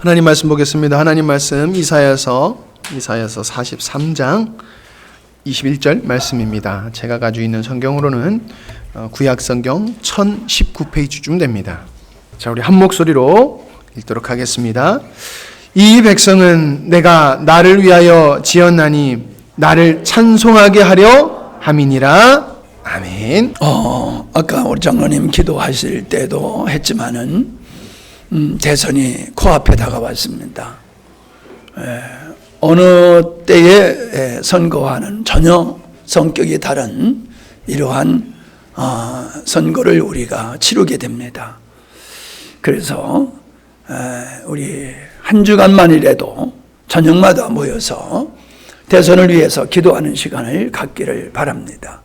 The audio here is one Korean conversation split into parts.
하나님 말씀 보겠습니다. 하나님 말씀 이사야서 43장 21절 말씀입니다. 제가 가지고 있는 성경으로는 구약 성경 1019페이지쯤 됩니다. 자, 우리 한 목소리로 읽도록 하겠습니다. 이 백성은 내가 나를 위하여 지었나니 나를 찬송하게 하려 함이니라. 아멘. 아까 우리 장로님 기도하실 때도 했지만은 대선이 코앞에 다가왔습니다. 어느 때의 선거와는 전혀 성격이 다른 이러한 선거를 우리가 치르게 됩니다. 그래서 우리 한 주간만이라도 저녁마다 모여서 대선을 위해서 기도하는 시간을 갖기를 바랍니다.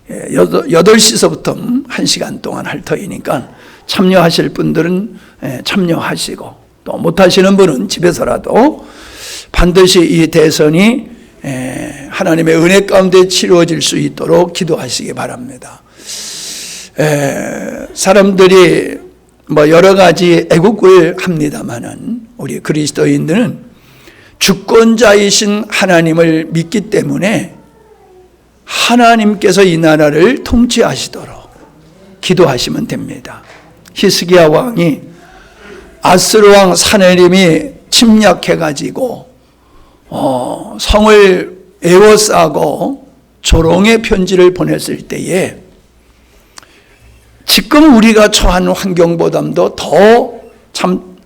8시서부터 1시간 동안 할 터이니까 참여하실 분들은 참여하시고 또 못하시는 분은 집에서라도 반드시 이 대선이 하나님의 은혜 가운데 치루어질 수 있도록 기도하시기 바랍니다. 사람들이 여러 가지 애국을 합니다마는 우리 그리스도인들은 주권자이신 하나님을 믿기 때문에 하나님께서 이 나라를 통치하시도록 기도하시면 됩니다. 히스기야 왕이 아스루 왕 사네림이 침략해가지고 성을 에워싸고 조롱의 편지를 보냈을 때에 지금 우리가 처한 환경보다도 더 참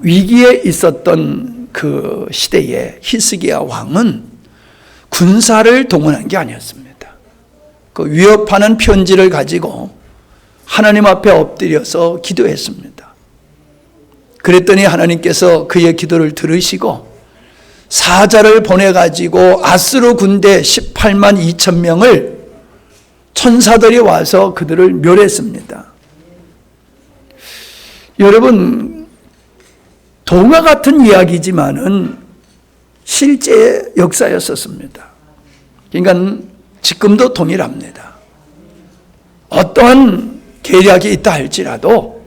위기에 있었던 그 시대에 히스기야 왕은 군사를 동원한 게 아니었습니다. 그 위협하는 편지를 가지고 하나님 앞에 엎드려서 기도했습니다. 그랬더니 하나님께서 그의 기도를 들으시고 사자를 보내가지고 아스루 군대 18만 2천 명을 천사들이 와서 그들을 멸했습니다. 여러분, 동화 같은 이야기지만은 실제 역사였었습니다. 그러니까 지금도 동일합니다. 어떠한 계략이 있다 할지라도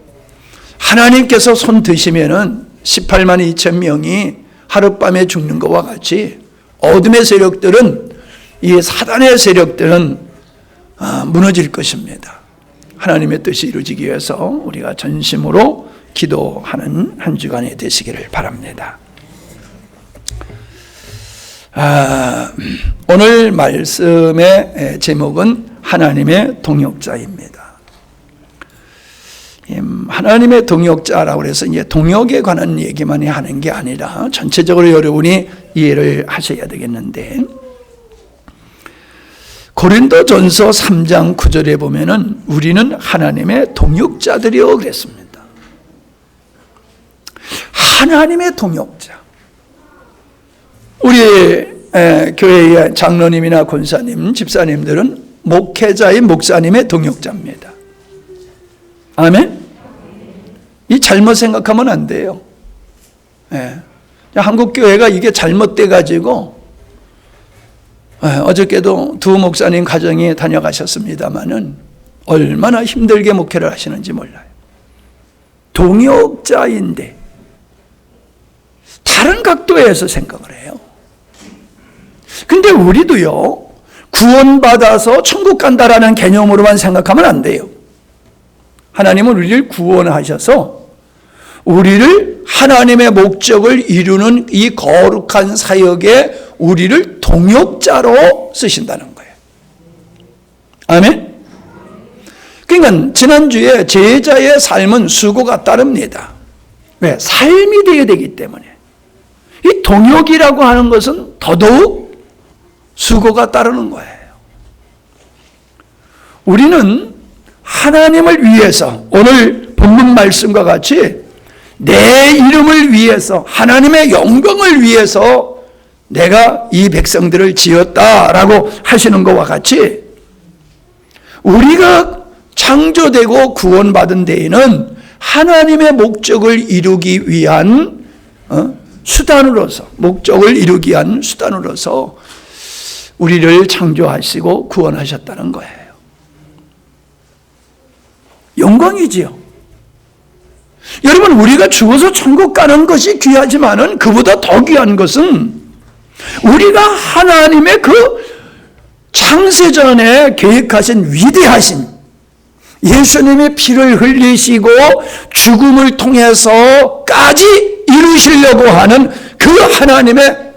하나님께서 손 드시면은 18만 2천 명이 하룻밤에 죽는 것과 같이 어둠의 세력들은, 이 사단의 세력들은 무너질 것입니다. 하나님의 뜻이 이루어지기 위해서 우리가 전심으로 기도하는 한 주간이 되시기를 바랍니다. 오늘 말씀의 제목은 하나님의 동역자입니다. 하나님의 동역자라고 해서 이제 동역에 관한 얘기만 하는 게 아니라 전체적으로 여러분이 이해를 하셔야 되겠는데, 고린도전서 3장 9절에 보면은 우리는 하나님의 동역자들이요 그랬습니다. 하나님의 동역자. 우리 교회의 장로님이나 권사님, 집사님들은 목회자인 목사님의 동역자입니다. 아멘? 이 잘못 생각하면 안 돼요. 한국교회가 이게 잘못돼가지고 어저께도 두 목사님 가정에 다녀가셨습니다마는 얼마나 힘들게 목회를 하시는지 몰라요. 동역자인데 다른 각도에서 생각을 해요. 근데 우리도요, 구원받아서 천국 간다라는 개념으로만 생각하면 안 돼요. 하나님은 우리를 구원하셔서 우리를 하나님의 목적을 이루는 이 거룩한 사역에 우리를 동역자로 쓰신다는 거예요. 아멘? 그러니까 지난주에 제자의 삶은 수고가 따릅니다. 왜? 삶이 되어야 되기 때문에. 이 동역이라고 하는 것은 더더욱 수고가 따르는 거예요. 우리는 하나님을 위해서, 오늘 본문 말씀과 같이 내 이름을 위해서, 하나님의 영광을 위해서 내가 이 백성들을 지었다라고 하시는 것과 같이 우리가 창조되고 구원받은 데에는 하나님의 목적을 이루기 위한 수단으로서, 목적을 이루기 위한 수단으로서 우리를 창조하시고 구원하셨다는 거예요. 영광이지요. 여러분, 우리가 죽어서 천국 가는 것이 귀하지만은 그보다 더 귀한 것은 우리가 하나님의 그 창세전에 계획하신 위대하신 예수님의 피를 흘리시고 죽음을 통해서까지 이루시려고 하는 그 하나님의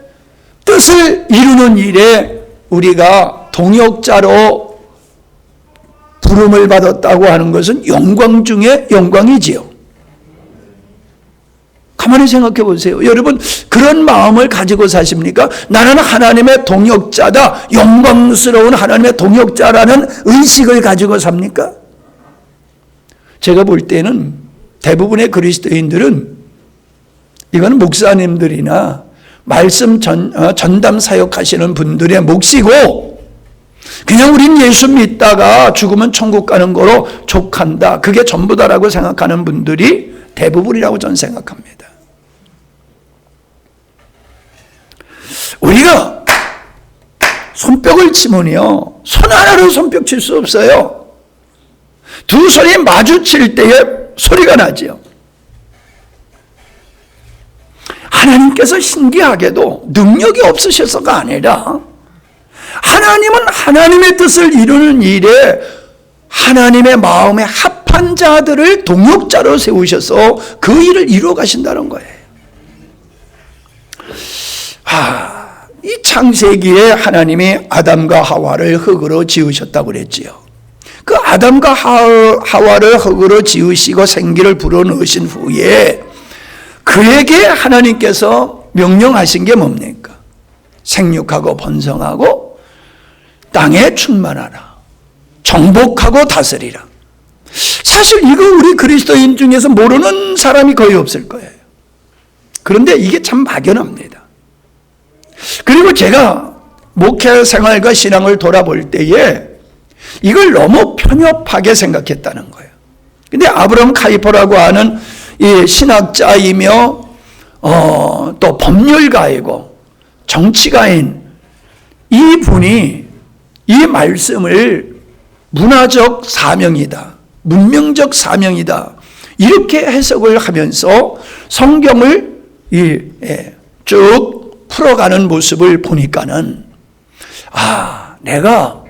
뜻을 이루는 일에 우리가 동역자로 부름을 받았다고 하는 것은 영광 중에 영광이지요. 가만히 생각해 보세요. 여러분, 그런 마음을 가지고 사십니까? 나는 하나님의 동역자다, 영광스러운 하나님의 동역자라는 의식을 가지고 삽니까? 제가 볼 때는 대부분의 그리스도인들은, 이거는 목사님들이나 말씀 전담 사역하시는 분들의 몫이고, 그냥 우린 예수 믿다가 죽으면 천국 가는 거로 족한다, 그게 전부다라고 생각하는 분들이 대부분이라고 저는 생각합니다. 우리가 손뼉을 치면요, 손 하나로 손뼉 칠 수 없어요. 두 손이 마주칠 때에 소리가 나지요. 하나님께서 신기하게도 능력이 없으셔서가 아니라 하나님은 하나님의 뜻을 이루는 일에 하나님의 마음에 합한 자들을 동역자로 세우셔서 그 일을 이루어 가신다는 거예요. 이 창세기에 하나님이 아담과 하와를 흙으로 지으셨다고 그랬지요. 그 아담과 하와를 흙으로 지으시고 생기를 불어넣으신 후에 그에게 하나님께서 명령하신 게 뭡니까? 생육하고 번성하고 땅에 충만하라, 정복하고 다스리라. 사실 이거 우리 그리스도인 중에서 모르는 사람이 거의 없을 거예요. 그런데 이게 참 막연합니다. 그리고 제가 목회 생활과 신앙을 돌아볼 때에 이걸 너무 편협하게 생각했다는 거예요. 근데 아브라함 카이퍼라고 하는 이 신학자이며 또 법률가이고 정치가인 이 분이 이 말씀을 문화적 사명이다, 문명적 사명이다, 이렇게 해석을 하면서 성경을 쭉 풀어가는 모습을 보니까는 내가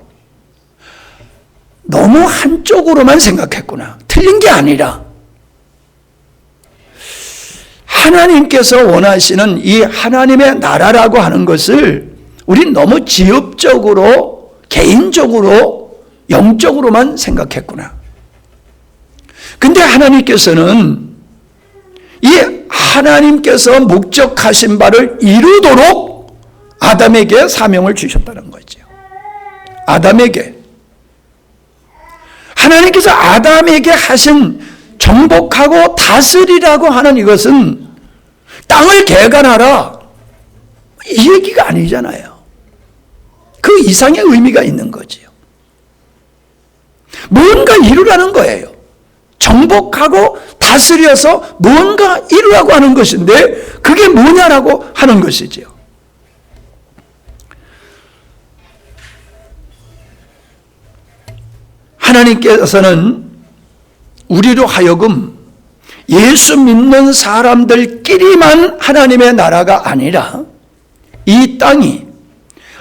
너무 한쪽으로만 생각했구나. 틀린 게 아니라 하나님께서 원하시는 이 하나님의 나라라고 하는 것을 우린 너무 지엽적으로, 개인적으로, 영적으로만 생각했구나. 근데 하나님께서는 이 하나님께서 목적하신 바를 이루도록 아담에게 사명을 주셨다는 거죠. 아담에게. 하나님께서 아담에게 하신 정복하고 다스리라고 하는 이것은 땅을 개간하라, 이 얘기가 아니잖아요. 그 이상의 의미가 있는 거지요. 뭔가 이루라는 거예요. 정복하고 다스려서 뭔가 이루라고 하는 것인데 그게 뭐냐라고 하는 것이지요. 하나님께서는 우리로 하여금 예수 믿는 사람들끼리만 하나님의 나라가 아니라 이 땅이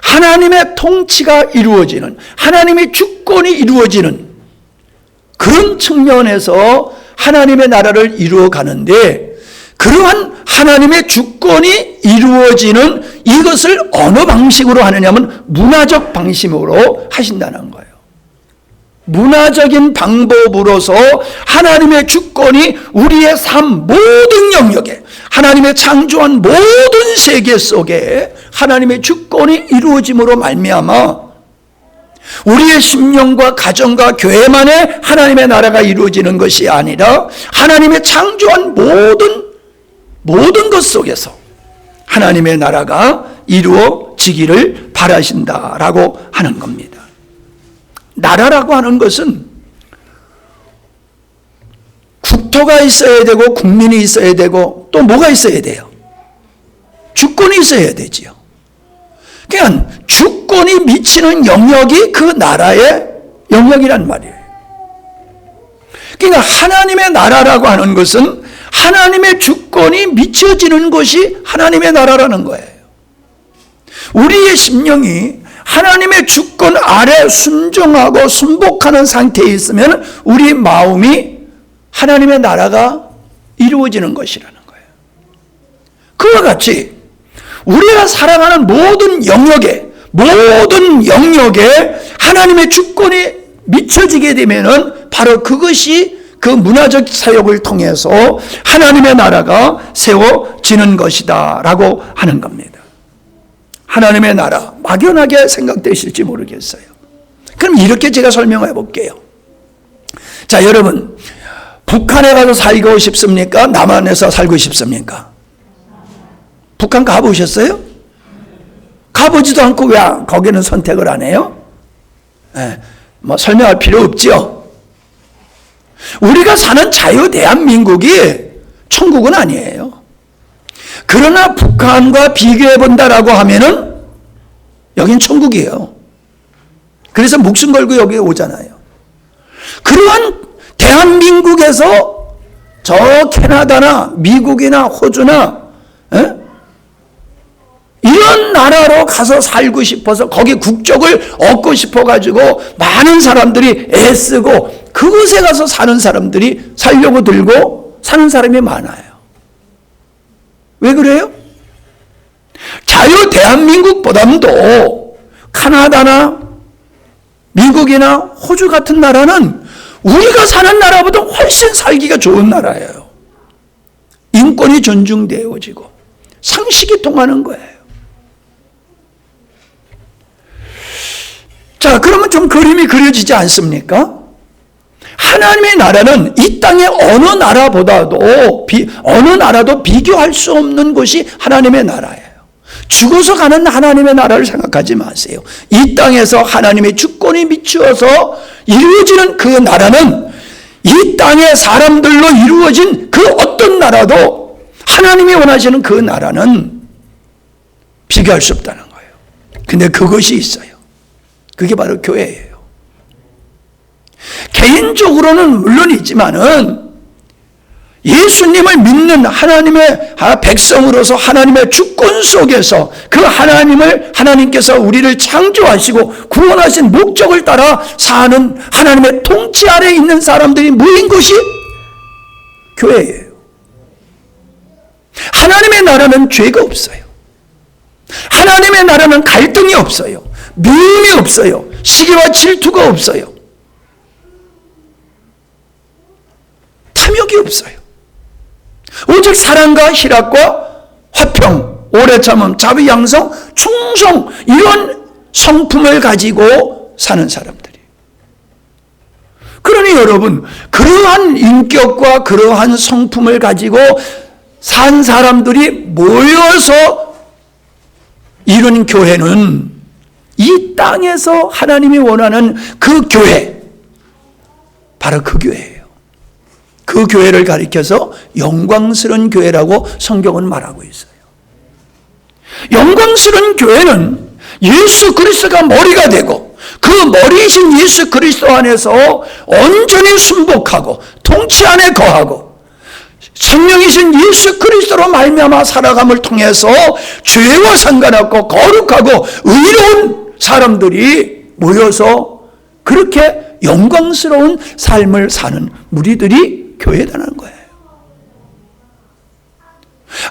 하나님의 통치가 이루어지는, 하나님의 주권이 이루어지는 그런 측면에서 하나님의 나라를 이루어 가는데, 그러한 하나님의 주권이 이루어지는 이것을 어느 방식으로 하느냐면 문화적 방식으로 하신다는 거예요. 문화적인 방법으로서 하나님의 주권이 우리의 삶 모든 영역에, 하나님의 창조한 모든 세계 속에 하나님의 주권이 이루어짐으로 말미암아 우리의 심령과 가정과 교회만의 하나님의 나라가 이루어지는 것이 아니라 하나님의 창조한 모든 것 속에서 하나님의 나라가 이루어지기를 바라신다라고 하는 겁니다. 나라라고 하는 것은 국토가 있어야 되고 국민이 있어야 되고 또 뭐가 있어야 돼요? 주권이 있어야 되지요. 그러니까 주권이 미치는 영역이 그 나라의 영역이란 말이에요. 그러니까 하나님의 나라라고 하는 것은 하나님의 주권이 미쳐지는 것이 하나님의 나라라는 거예요. 우리의 심령이 하나님의 주권 아래 순종하고 순복하는 상태에 있으면 우리 마음이 하나님의 나라가 이루어지는 것이라는 거예요. 그와 같이 우리가 살아가는 모든 영역에 하나님의 주권이 미쳐지게 되면은 바로 그것이 그 문화적 사역을 통해서 하나님의 나라가 세워지는 것이다 라고 하는 겁니다. 하나님의 나라, 막연하게 생각되실지 모르겠어요. 그럼 이렇게 제가 설명해 볼게요. 자, 여러분, 북한에 가서 살고 싶습니까? 남한에서 살고 싶습니까? 북한 가보셨어요? 가보지도 않고 왜 거기는 선택을 안 해요? 뭐 설명할 필요 없죠. 우리가 사는 자유 대한민국이 천국은 아니에요. 그러나 북한과 비교해 본다라고 하면은 여긴 천국이에요. 그래서 목숨 걸고 여기 오잖아요. 그러한 대한민국에서 저 캐나다나 미국이나 호주나 이런 나라로 가서 살고 싶어서 거기 국적을 얻고 싶어가지고 많은 사람들이 애쓰고 그곳에 가서 사는 사람들이 살려고 들고 사는 사람이 많아요. 왜 그래요? 자유 대한민국보다도 카나다나 미국이나 호주 같은 나라는 우리가 사는 나라보다 훨씬 살기가 좋은 나라예요. 인권이 존중되어지고 상식이 통하는 거예요. 자, 그러면 좀 그림이 그려지지 않습니까? 하나님의 나라는 이 땅의 어느 나라보다도 어느 나라도 비교할 수 없는 것이 하나님의 나라예요. 죽어서 가는 하나님의 나라를 생각하지 마세요. 이 땅에서 하나님의 주권이 미치어서 이루어지는 그 나라는 이 땅의 사람들로 이루어진 그 어떤 나라도 하나님이 원하시는 그 나라는 비교할 수 없다는 거예요. 근데 그것이 있어요. 그게 바로 교회예요. 개인적으로는 물론 있지만은 예수님을 믿는 하나님의 백성으로서 하나님의 주권 속에서 그 하나님께서 우리를 창조하시고 구원하신 목적을 따라 사는 하나님의 통치 아래에 있는 사람들이 모인 것이 교회예요. 하나님의 나라는 죄가 없어요. 하나님의 나라는 갈등이 없어요. 미움이 없어요. 시기와 질투가 없어요. 탐욕이 없어요. 오직 사랑과 희락과 화평, 오래 참음, 자비 양성, 충성 이런 성품을 가지고 사는 사람들이. 그러니 여러분, 그러한 인격과 그러한 성품을 가지고 산 사람들이 모여서 이룬 교회는 이 땅에서 하나님이 원하는 그 교회, 바로 그 교회예요. 그 교회를 가리켜서 영광스러운 교회라고 성경은 말하고 있어요. 영광스러운 교회는 예수 그리스도가 머리가 되고 그 머리이신 예수 그리스도 안에서 온전히 순복하고 통치 안에 거하고 생명이신 예수 그리스도로 말미암아 살아감을 통해서 죄와 상관없고 거룩하고 의로운 사람들이 모여서 그렇게 영광스러운 삶을 사는 무리들이 교회라는 거예요.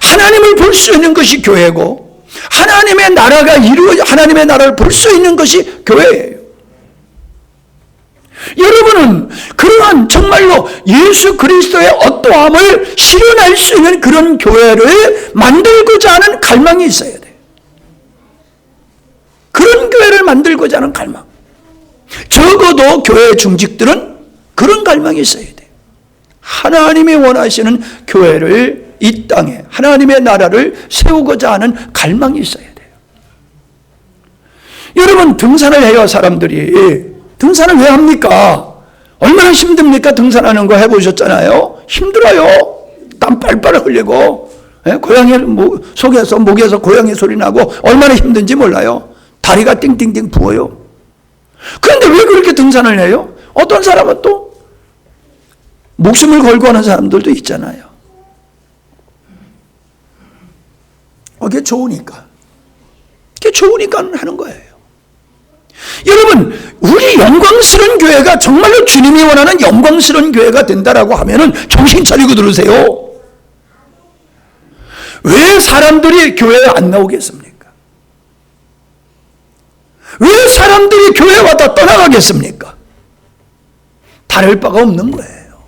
하나님을 볼 수 있는 것이 교회고 하나님의 나라가 하나님의 나라를 볼 수 있는 것이 교회예요. 여러분은 그러한 정말로 예수 그리스도의 어떠함을 실현할 수 있는 그런 교회를 만들고자 하는 갈망이 있어야 돼요. 그런 교회를 만들고자 하는 갈망. 적어도 교회 중직들은 그런 갈망이 있어야 돼요. 하나님이 원하시는 교회를 이 땅에 하나님의 나라를 세우고자 하는 갈망이 있어야 돼요. 여러분, 등산을 해요. 사람들이 등산을 왜 합니까? 얼마나 힘듭니까? 등산하는 거 해보셨잖아요. 힘들어요. 땀 빨빨 흘리고 고양이 속에서 목에서 고양이 소리 나고 얼마나 힘든지 몰라요. 다리가 띵띵띵 부어요. 그런데 왜 그렇게 등산을 해요? 어떤 사람은 또 목숨을 걸고 하는 사람들도 있잖아요. 그게 좋으니까. 그게 좋으니까 하는 거예요. 여러분, 우리 영광스러운 교회가 정말로 주님이 원하는 영광스러운 교회가 된다라고 하면은 정신 차리고 들으세요. 왜 사람들이 교회에 안 나오겠습니까? 왜 사람들이 교회와 다 떠나가겠습니까? 다를 바가 없는 거예요.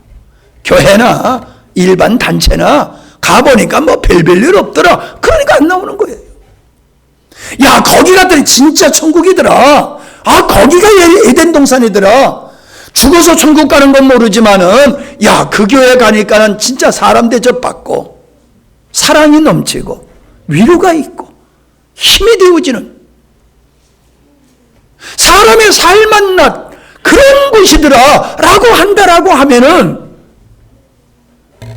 교회나 일반 단체나 가보니까 뭐 별별 일 없더라. 그러니까 안 나오는 거예요. 야, 거기 갔더니 진짜 천국이더라. 아, 거기가 에덴 동산이더라. 죽어서 천국 가는 건 모르지만은, 야, 그 교회 가니까는 진짜 사람 대접받고, 사랑이 넘치고, 위로가 있고, 힘이 되어지는, 사람의 살맛 그런 곳이더라. 라고 한다라고 하면은,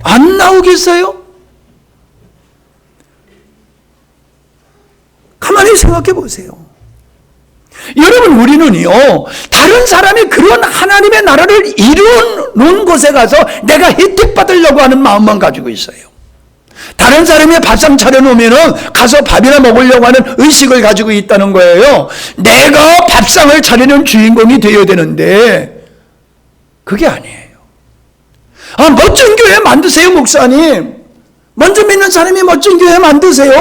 안 나오겠어요? 가만히 생각해 보세요. 여러분, 우리는요, 다른 사람이 그런 하나님의 나라를 이루어놓은 곳에 가서 내가 혜택 받으려고 하는 마음만 가지고 있어요. 다른 사람이 밥상 차려놓으면 가서 밥이나 먹으려고 하는 의식을 가지고 있다는 거예요. 내가 밥상을 차리는 주인공이 되어야 되는데 그게 아니에요. 아, 멋진 교회 만드세요, 목사님. 먼저 믿는 사람이 멋진 교회 만드세요.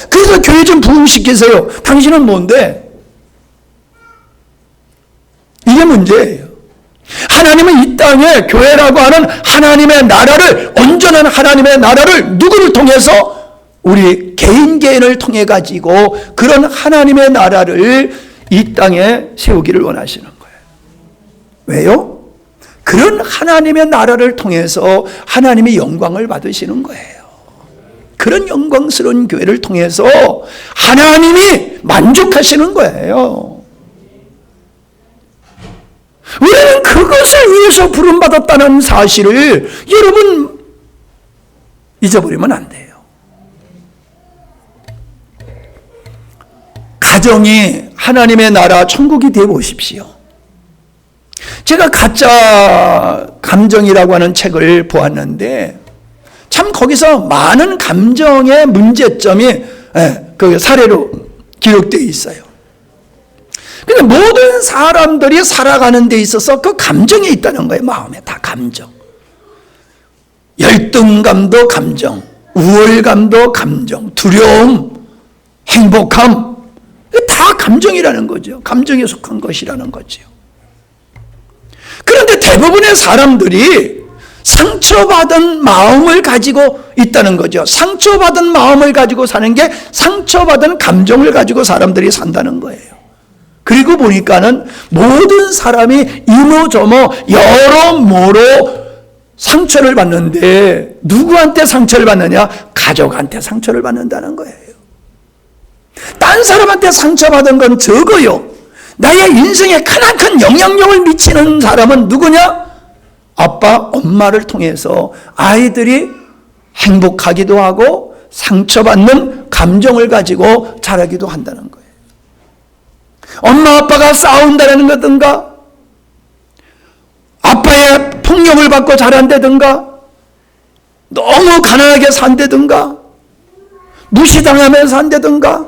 그래서 교회 좀 부흥시키세요. 당신은 뭔데? 이게 문제예요. 하나님은 이 땅에 교회라고 하는 하나님의 나라를, 온전한 하나님의 나라를 누구를 통해서? 우리 개인을 통해 가지고 그런 하나님의 나라를 이 땅에 세우기를 원하시는 거예요. 왜요? 그런 하나님의 나라를 통해서 하나님의 영광을 받으시는 거예요. 그런 영광스러운 교회를 통해서 하나님이 만족하시는 거예요. 우리는 그것을 위해서 부름받았다는 사실을 여러분 잊어버리면 안 돼요. 가정이 하나님의 나라 천국이 되어 보십시오. 제가 가짜 감정이라고 하는 책을 보았는데 참 거기서 많은 감정의 문제점이 그 사례로 기록되어 있어요. 근데 모든 사람들이 살아가는 데 있어서 그 감정이 있다는 거예요. 마음에 다 감정. 열등감도 감정, 우월감도 감정, 두려움, 행복함, 다 감정이라는 거죠. 감정에 속한 것이라는 거죠. 그런데 대부분의 사람들이 상처받은 마음을 가지고 있다는 거죠. 상처받은 마음을 가지고 사는 게 상처받은 감정을 가지고 사람들이 산다는 거예요. 그리고 보니까는 모든 사람이 이모저모 여러모로 상처를 받는데 누구한테 상처를 받느냐? 가족한테 상처를 받는다는 거예요. 딴 사람한테 상처받은 건 적어요. 나의 인생에 크나큰 영향력을 미치는 사람은 누구냐? 아빠, 엄마를 통해서 아이들이 행복하기도 하고 상처받는 감정을 가지고 자라기도 한다는 거예요. 엄마 아빠가 싸운다는 거든가, 아빠의 폭력을 받고 자란다든가, 너무 가난하게 산다든가, 무시당하면서 산다든가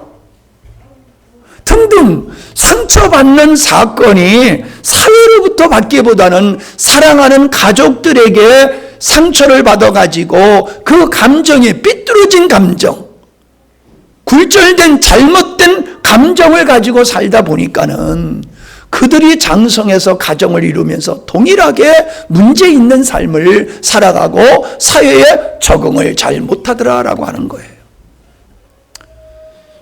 등등 상처받는 사건이 사회로부터 받기보다는 사랑하는 가족들에게 상처를 받아가지고 그 감정이 삐뚤어진 감정, 굴절된 잘못된 감정을 가지고 살다 보니까는 그들이 장성해서 가정을 이루면서 동일하게 문제 있는 삶을 살아가고 사회에 적응을 잘 못하더라라고 하는 거예요.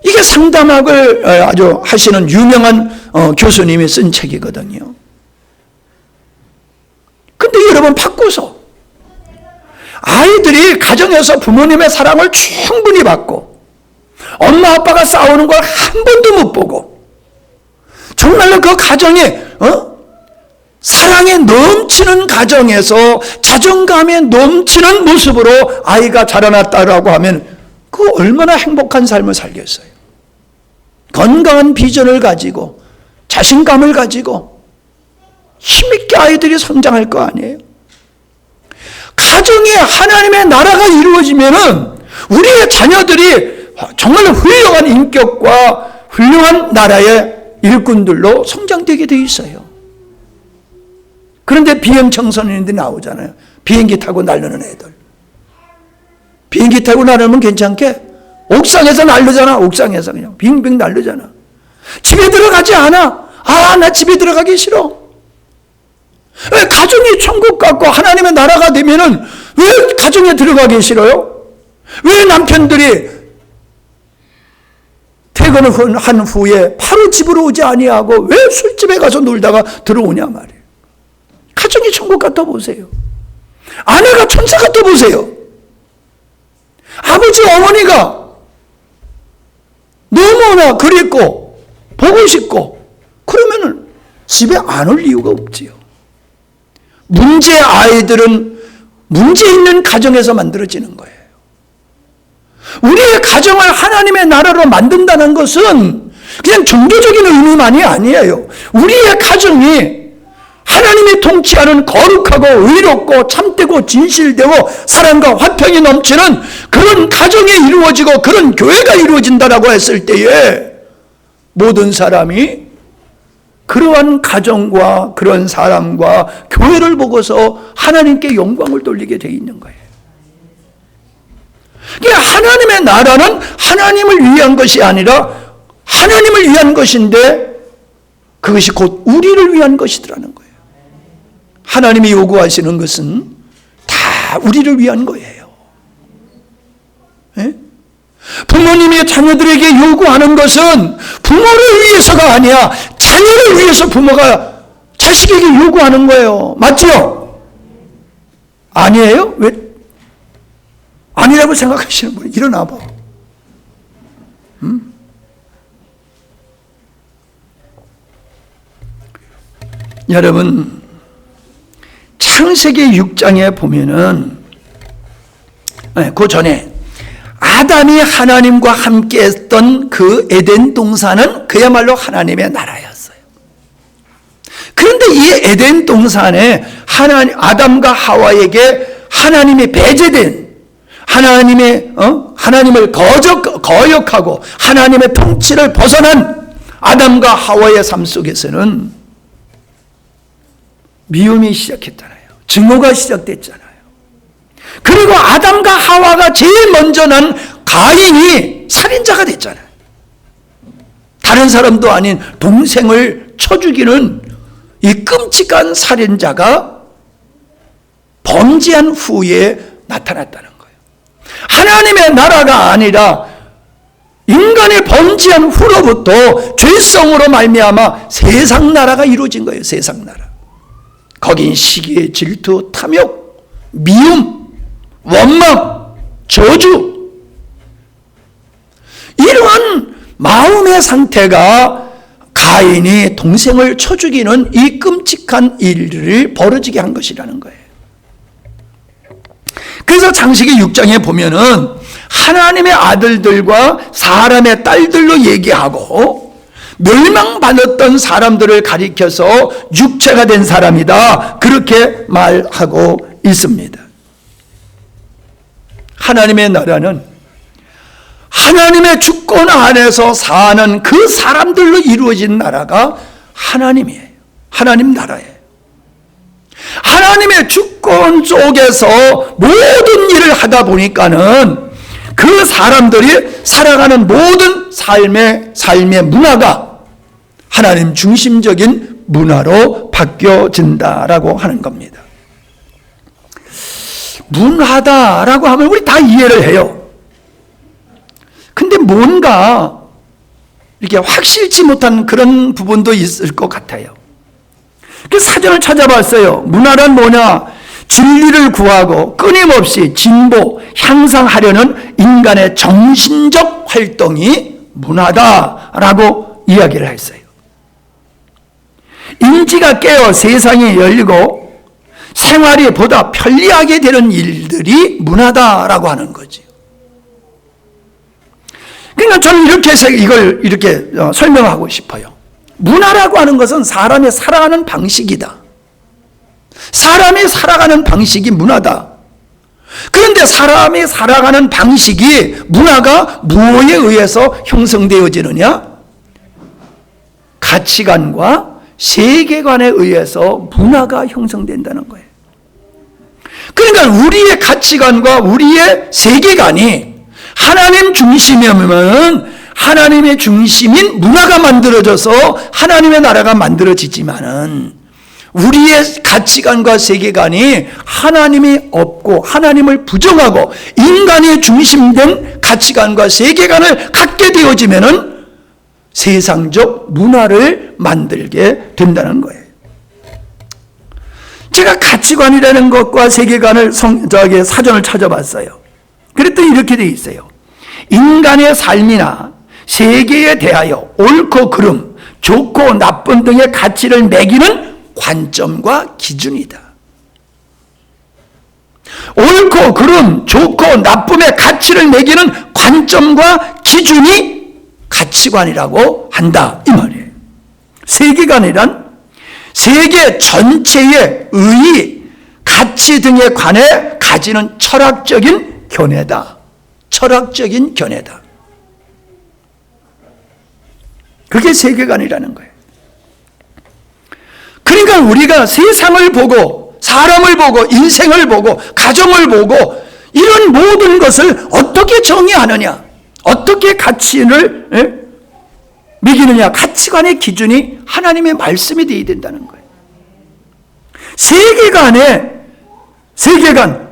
이게 상담학을 아주 하시는 유명한 교수님이 쓴 책이거든요. 근데 여러분 바꿔서 아이들이 가정에서 부모님의 사랑을 충분히 받고 엄마 아빠가 싸우는 걸 한 번도 못 보고 정말로 그 가정이 사랑에 넘치는 가정에서 자존감에 넘치는 모습으로 아이가 자라났다라고 하면 그 얼마나 행복한 삶을 살겠어요. 건강한 비전을 가지고 자신감을 가지고 힘있게 아이들이 성장할 거 아니에요. 가정에 하나님의 나라가 이루어지면은 우리의 자녀들이 정말 훌륭한 인격과 훌륭한 나라의 일꾼들로 성장되게 돼 있어요. 그런데 비행 청소년들이 나오잖아요. 비행기 타고 날르는 애들. 비행기 타고 날르면 괜찮게? 옥상에서 날르잖아. 옥상에서 그냥 빙빙 날르잖아. 집에 들어가지 않아. 나 집에 들어가기 싫어. 왜 가정이 천국 같고 하나님의 나라가 되면은 왜 가정에 들어가기 싫어요? 왜 남편들이 퇴근을 한 후에 바로 집으로 오지 아니하고 왜 술집에 가서 놀다가 들어오냐 말이에요. 가정이 천국 같아 보세요. 아내가 천사 같아 보세요. 아버지 어머니가 너무나 그립고 보고 싶고 그러면은 집에 안 올 이유가 없지요. 문제 아이들은 문제 있는 가정에서 만들어지는 거예요. 우리의 가정을 하나님의 나라로 만든다는 것은 그냥 종교적인 의미만이 아니에요. 우리의 가정이 하나님이 통치하는 거룩하고 의롭고 참되고 진실되고 사랑과 화평이 넘치는 그런 가정이 이루어지고 그런 교회가 이루어진다라고 했을 때에 모든 사람이 그러한 가정과 그런 사람과 교회를 보고서 하나님께 영광을 돌리게 돼 있는 거예요. 그러니까 하나님의 나라는 하나님을 위한 것이 아니라 하나님을 위한 것인데 그것이 곧 우리를 위한 것이더라는 거예요. 하나님이 요구하시는 것은 다 우리를 위한 거예요. 예? 부모님이 자녀들에게 요구하는 것은 부모를 위해서가 아니야. 자녀를 위해서 부모가 자식에게 요구하는 거예요. 맞죠? 아니에요? 왜? 아니라고 생각하시는 분 일어나 봐. 여러분, 창세기 6장에 보면은 그 전에 아담이 하나님과 함께 했던 그 에덴 동산은 그야말로 하나님의 나라였어요. 그런데 이 에덴 동산에 아담과 하와에게 하나님이 배제된 하나님을 거역하고 하나님의 통치를 벗어난 아담과 하와의 삶 속에서는 미움이 시작했잖아요. 증오가 시작됐잖아요. 그리고 아담과 하와가 제일 먼저 난 가인이 살인자가 됐잖아요. 다른 사람도 아닌 동생을 쳐 죽이는 이 끔찍한 살인자가 범죄한 후에 나타났다는 거예요. 하나님의 나라가 아니라 인간이 범죄한 후로부터 죄성으로 말미암아 세상 나라가 이루어진 거예요. 세상 나라. 거긴 시기, 질투, 탐욕, 미움, 원망, 저주, 이러한 마음의 상태가 가인이 동생을 쳐 죽이는 이 끔찍한 일을 벌어지게 한 것이라는 거예요. 그래서 창세기 6장에 보면은 하나님의 아들들과 사람의 딸들로 얘기하고 멸망받았던 사람들을 가리켜서 육체가 된 사람이다, 그렇게 말하고 있습니다. 하나님의 나라는 하나님의 주권 안에서 사는 그 사람들로 이루어진 나라가 하나님이에요. 하나님 나라예요. 하나님의 주권 속에서 모든 일을 하다 보니까는 그 사람들이 살아가는 모든 삶의 문화가 하나님 중심적인 문화로 바뀌어진다라고 하는 겁니다. 문화다라고 하면 우리 다 이해를 해요. 근데 뭔가 이렇게 확실치 못한 그런 부분도 있을 것 같아요. 그래서 사전을 찾아봤어요. 문화란 뭐냐? 진리를 구하고 끊임없이 진보, 향상하려는 인간의 정신적 활동이 문화다라고 이야기를 했어요. 인지가 깨어 세상이 열리고 생활이 보다 편리하게 되는 일들이 문화다라고 하는 거죠. 그러니까 저는 이렇게 해서 이걸 이렇게 설명하고 싶어요. 문화라고 하는 것은 사람이 살아가는 방식이다. 사람이 살아가는 방식이 문화다. 그런데 사람이 살아가는 방식이, 문화가 무엇에 의해서 형성되어지느냐? 가치관과 세계관에 의해서 문화가 형성된다는 거예요. 그러니까 우리의 가치관과 우리의 세계관이 하나님 중심이면 하나님의 중심인 문화가 만들어져서 하나님의 나라가 만들어지지만은, 우리의 가치관과 세계관이 하나님이 없고 하나님을 부정하고 인간이 중심된 가치관과 세계관을 갖게 되어지면은 세상적 문화를 만들게 된다는 거예요. 제가 가치관이라는 것과 세계관을 사전을 찾아봤어요. 그랬더니 이렇게 돼 있어요. 인간의 삶이나 세계에 대하여 옳고 그름, 좋고 나쁜 등의 가치를 매기는 관점과 기준이다. 옳고 그름, 좋고 나쁨의 가치를 매기는 관점과 기준이 가치관이라고 한다, 이 말이에요. 세계관이란 세계 전체의 의의, 가치 등에 관해 가지는 철학적인 견해다. 철학적인 견해다. 그게 세계관이라는 거예요. 그러니까 우리가 세상을 보고, 사람을 보고, 인생을 보고, 가정을 보고, 이런 모든 것을 어떻게 정의하느냐, 어떻게 가치를 매기느냐, 가치관의 기준이 하나님의 말씀이 되어야 된다는 거예요. 세계관,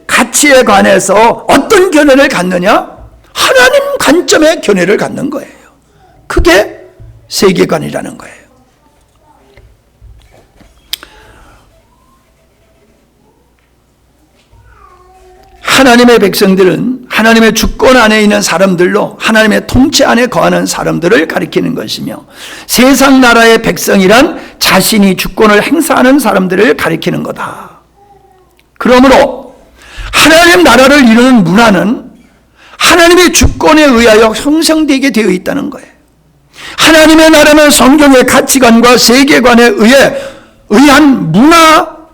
가치에 관해서 어떤 견해를 갖느냐? 하나님 관점의 견해를 갖는 거예요. 그게 세계관이라는 거예요. 하나님의 백성들은 하나님의 주권 안에 있는 사람들로 하나님의 통치 안에 거하는 사람들을 가리키는 것이며, 세상 나라의 백성이란 자신이 주권을 행사하는 사람들을 가리키는 거다. 그러므로 하나님 나라를 이루는 문화는 하나님의 주권에 의하여 형성되게 되어 있다는 거예요. 하나님의 나라는 성경의 가치관과 세계관에 의한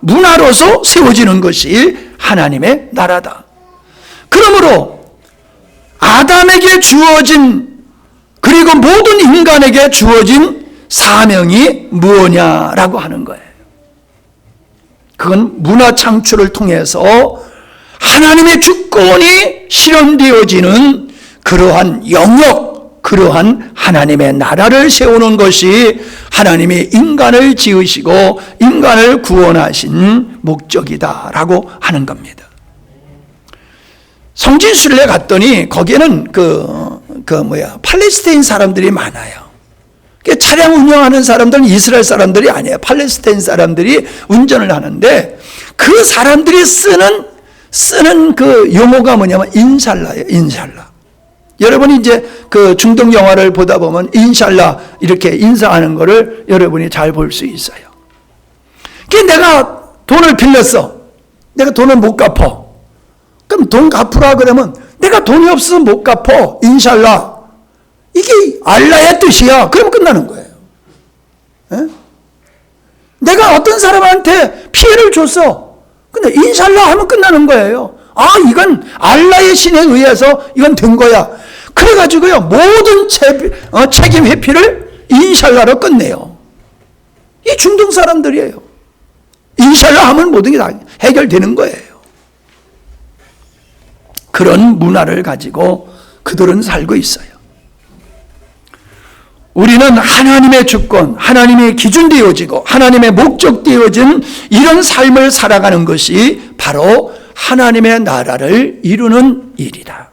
문화로서 세워지는 것이 하나님의 나라다. 그러므로 아담에게 주어진, 그리고 모든 인간에게 주어진 사명이 무엇냐라고 하는 거예요. 그건 문화 창출을 통해서 하나님의 주권이 실현되어지는 그러한 영역, 그러한 하나님의 나라를 세우는 것이 하나님이 인간을 지으시고 인간을 구원하신 목적이다라고 하는 겁니다. 성지순례 갔더니 거기에는 팔레스타인 사람들이 많아요. 차량 운영하는 사람들은 이스라엘 사람들이 아니에요. 팔레스타인 사람들이 운전을 하는데, 그 사람들이 쓰는 그 용어가 뭐냐면 인샬라예요. 인샬라. 여러분이 이제 그 중동 영화를 보다 보면 인샬라 이렇게 인사하는 거를 여러분이 잘 볼 수 있어요. 내가 돈을 빌렸어. 내가 돈을 못 갚어. 그럼 돈 갚으라 그러면 내가 돈이 없어서 못 갚어. 인샬라. 이게 알라의 뜻이야. 그러면 끝나는 거예요. 에? 내가 어떤 사람한테 피해를 줬어. 근데 인샬라 하면 끝나는 거예요. 아, 이건 알라의 신에 의해서 이건 된 거야. 그래가지고요, 모든 책임 회피를 인샬라로 끝내요. 이 중동 사람들이에요. 인샬라 하면 모든 게 다 해결되는 거예요. 그런 문화를 가지고 그들은 살고 있어요. 우리는 하나님의 주권, 하나님의 기준 되어지고 하나님의 목적 되어진 이런 삶을 살아가는 것이 바로 하나님의 나라를 이루는 일이다.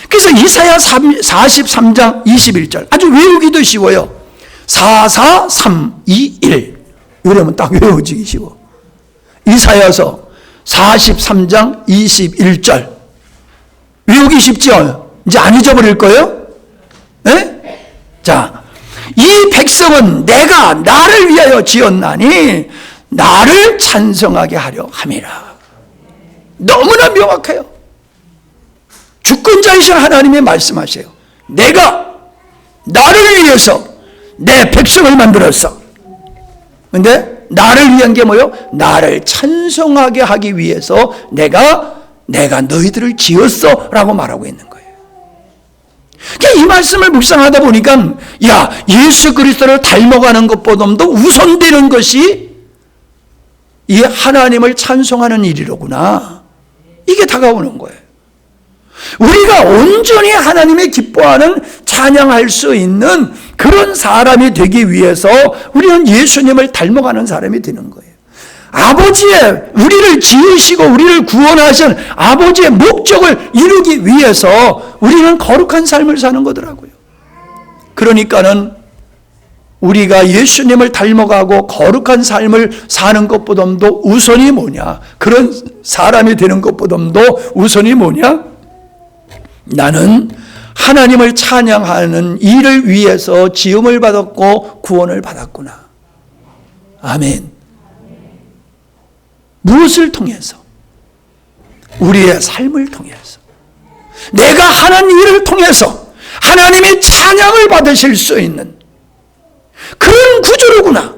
그래서 이사야 43장 21절 아주 외우기도 쉬워요. 4, 4, 3, 2, 1 이러면 딱 외워지기 쉬워. 이사야서 43장 21절 외우기 쉽죠? 이제 안 잊어버릴 거예요? 네? 자, 이 백성은 내가 나를 위하여 지었나니 나를 찬송하게 하려 함이라. 너무나 명확해요. 주권자이신 하나님이 말씀하세요. 내가 나를 위해서 내 백성을 만들었어. 근데 나를 위한 게 뭐요? 나를 찬송하게 하기 위해서 내가 너희들을 지었어 라고 말하고 있는 거예요. 이 말씀을 묵상하다 보니까 예수 그리스도를 닮아가는 것보다도 우선되는 것이 이 하나님을 찬송하는 일이로구나. 이게 다가오는 거예요. 우리가 온전히 하나님의 기뻐하는 찬양할 수 있는 그런 사람이 되기 위해서 우리는 예수님을 닮아가는 사람이 되는 거예요. 아버지의 우리를 지으시고 우리를 구원하신 아버지의 목적을 이루기 위해서 우리는 거룩한 삶을 사는 거더라고요. 그러니까는 우리가 예수님을 닮아가고 거룩한 삶을 사는 것보다도 우선이 뭐냐? 그런 사람이 되는 것보다도 우선이 뭐냐? 나는 하나님을 찬양하는 일을 위해서 지음을 받았고 구원을 받았구나. 아멘. 무엇을 통해서? 우리의 삶을 통해서. 내가 하는 일을 통해서 하나님의 찬양을 받으실 수 있는 그런 구조로구나.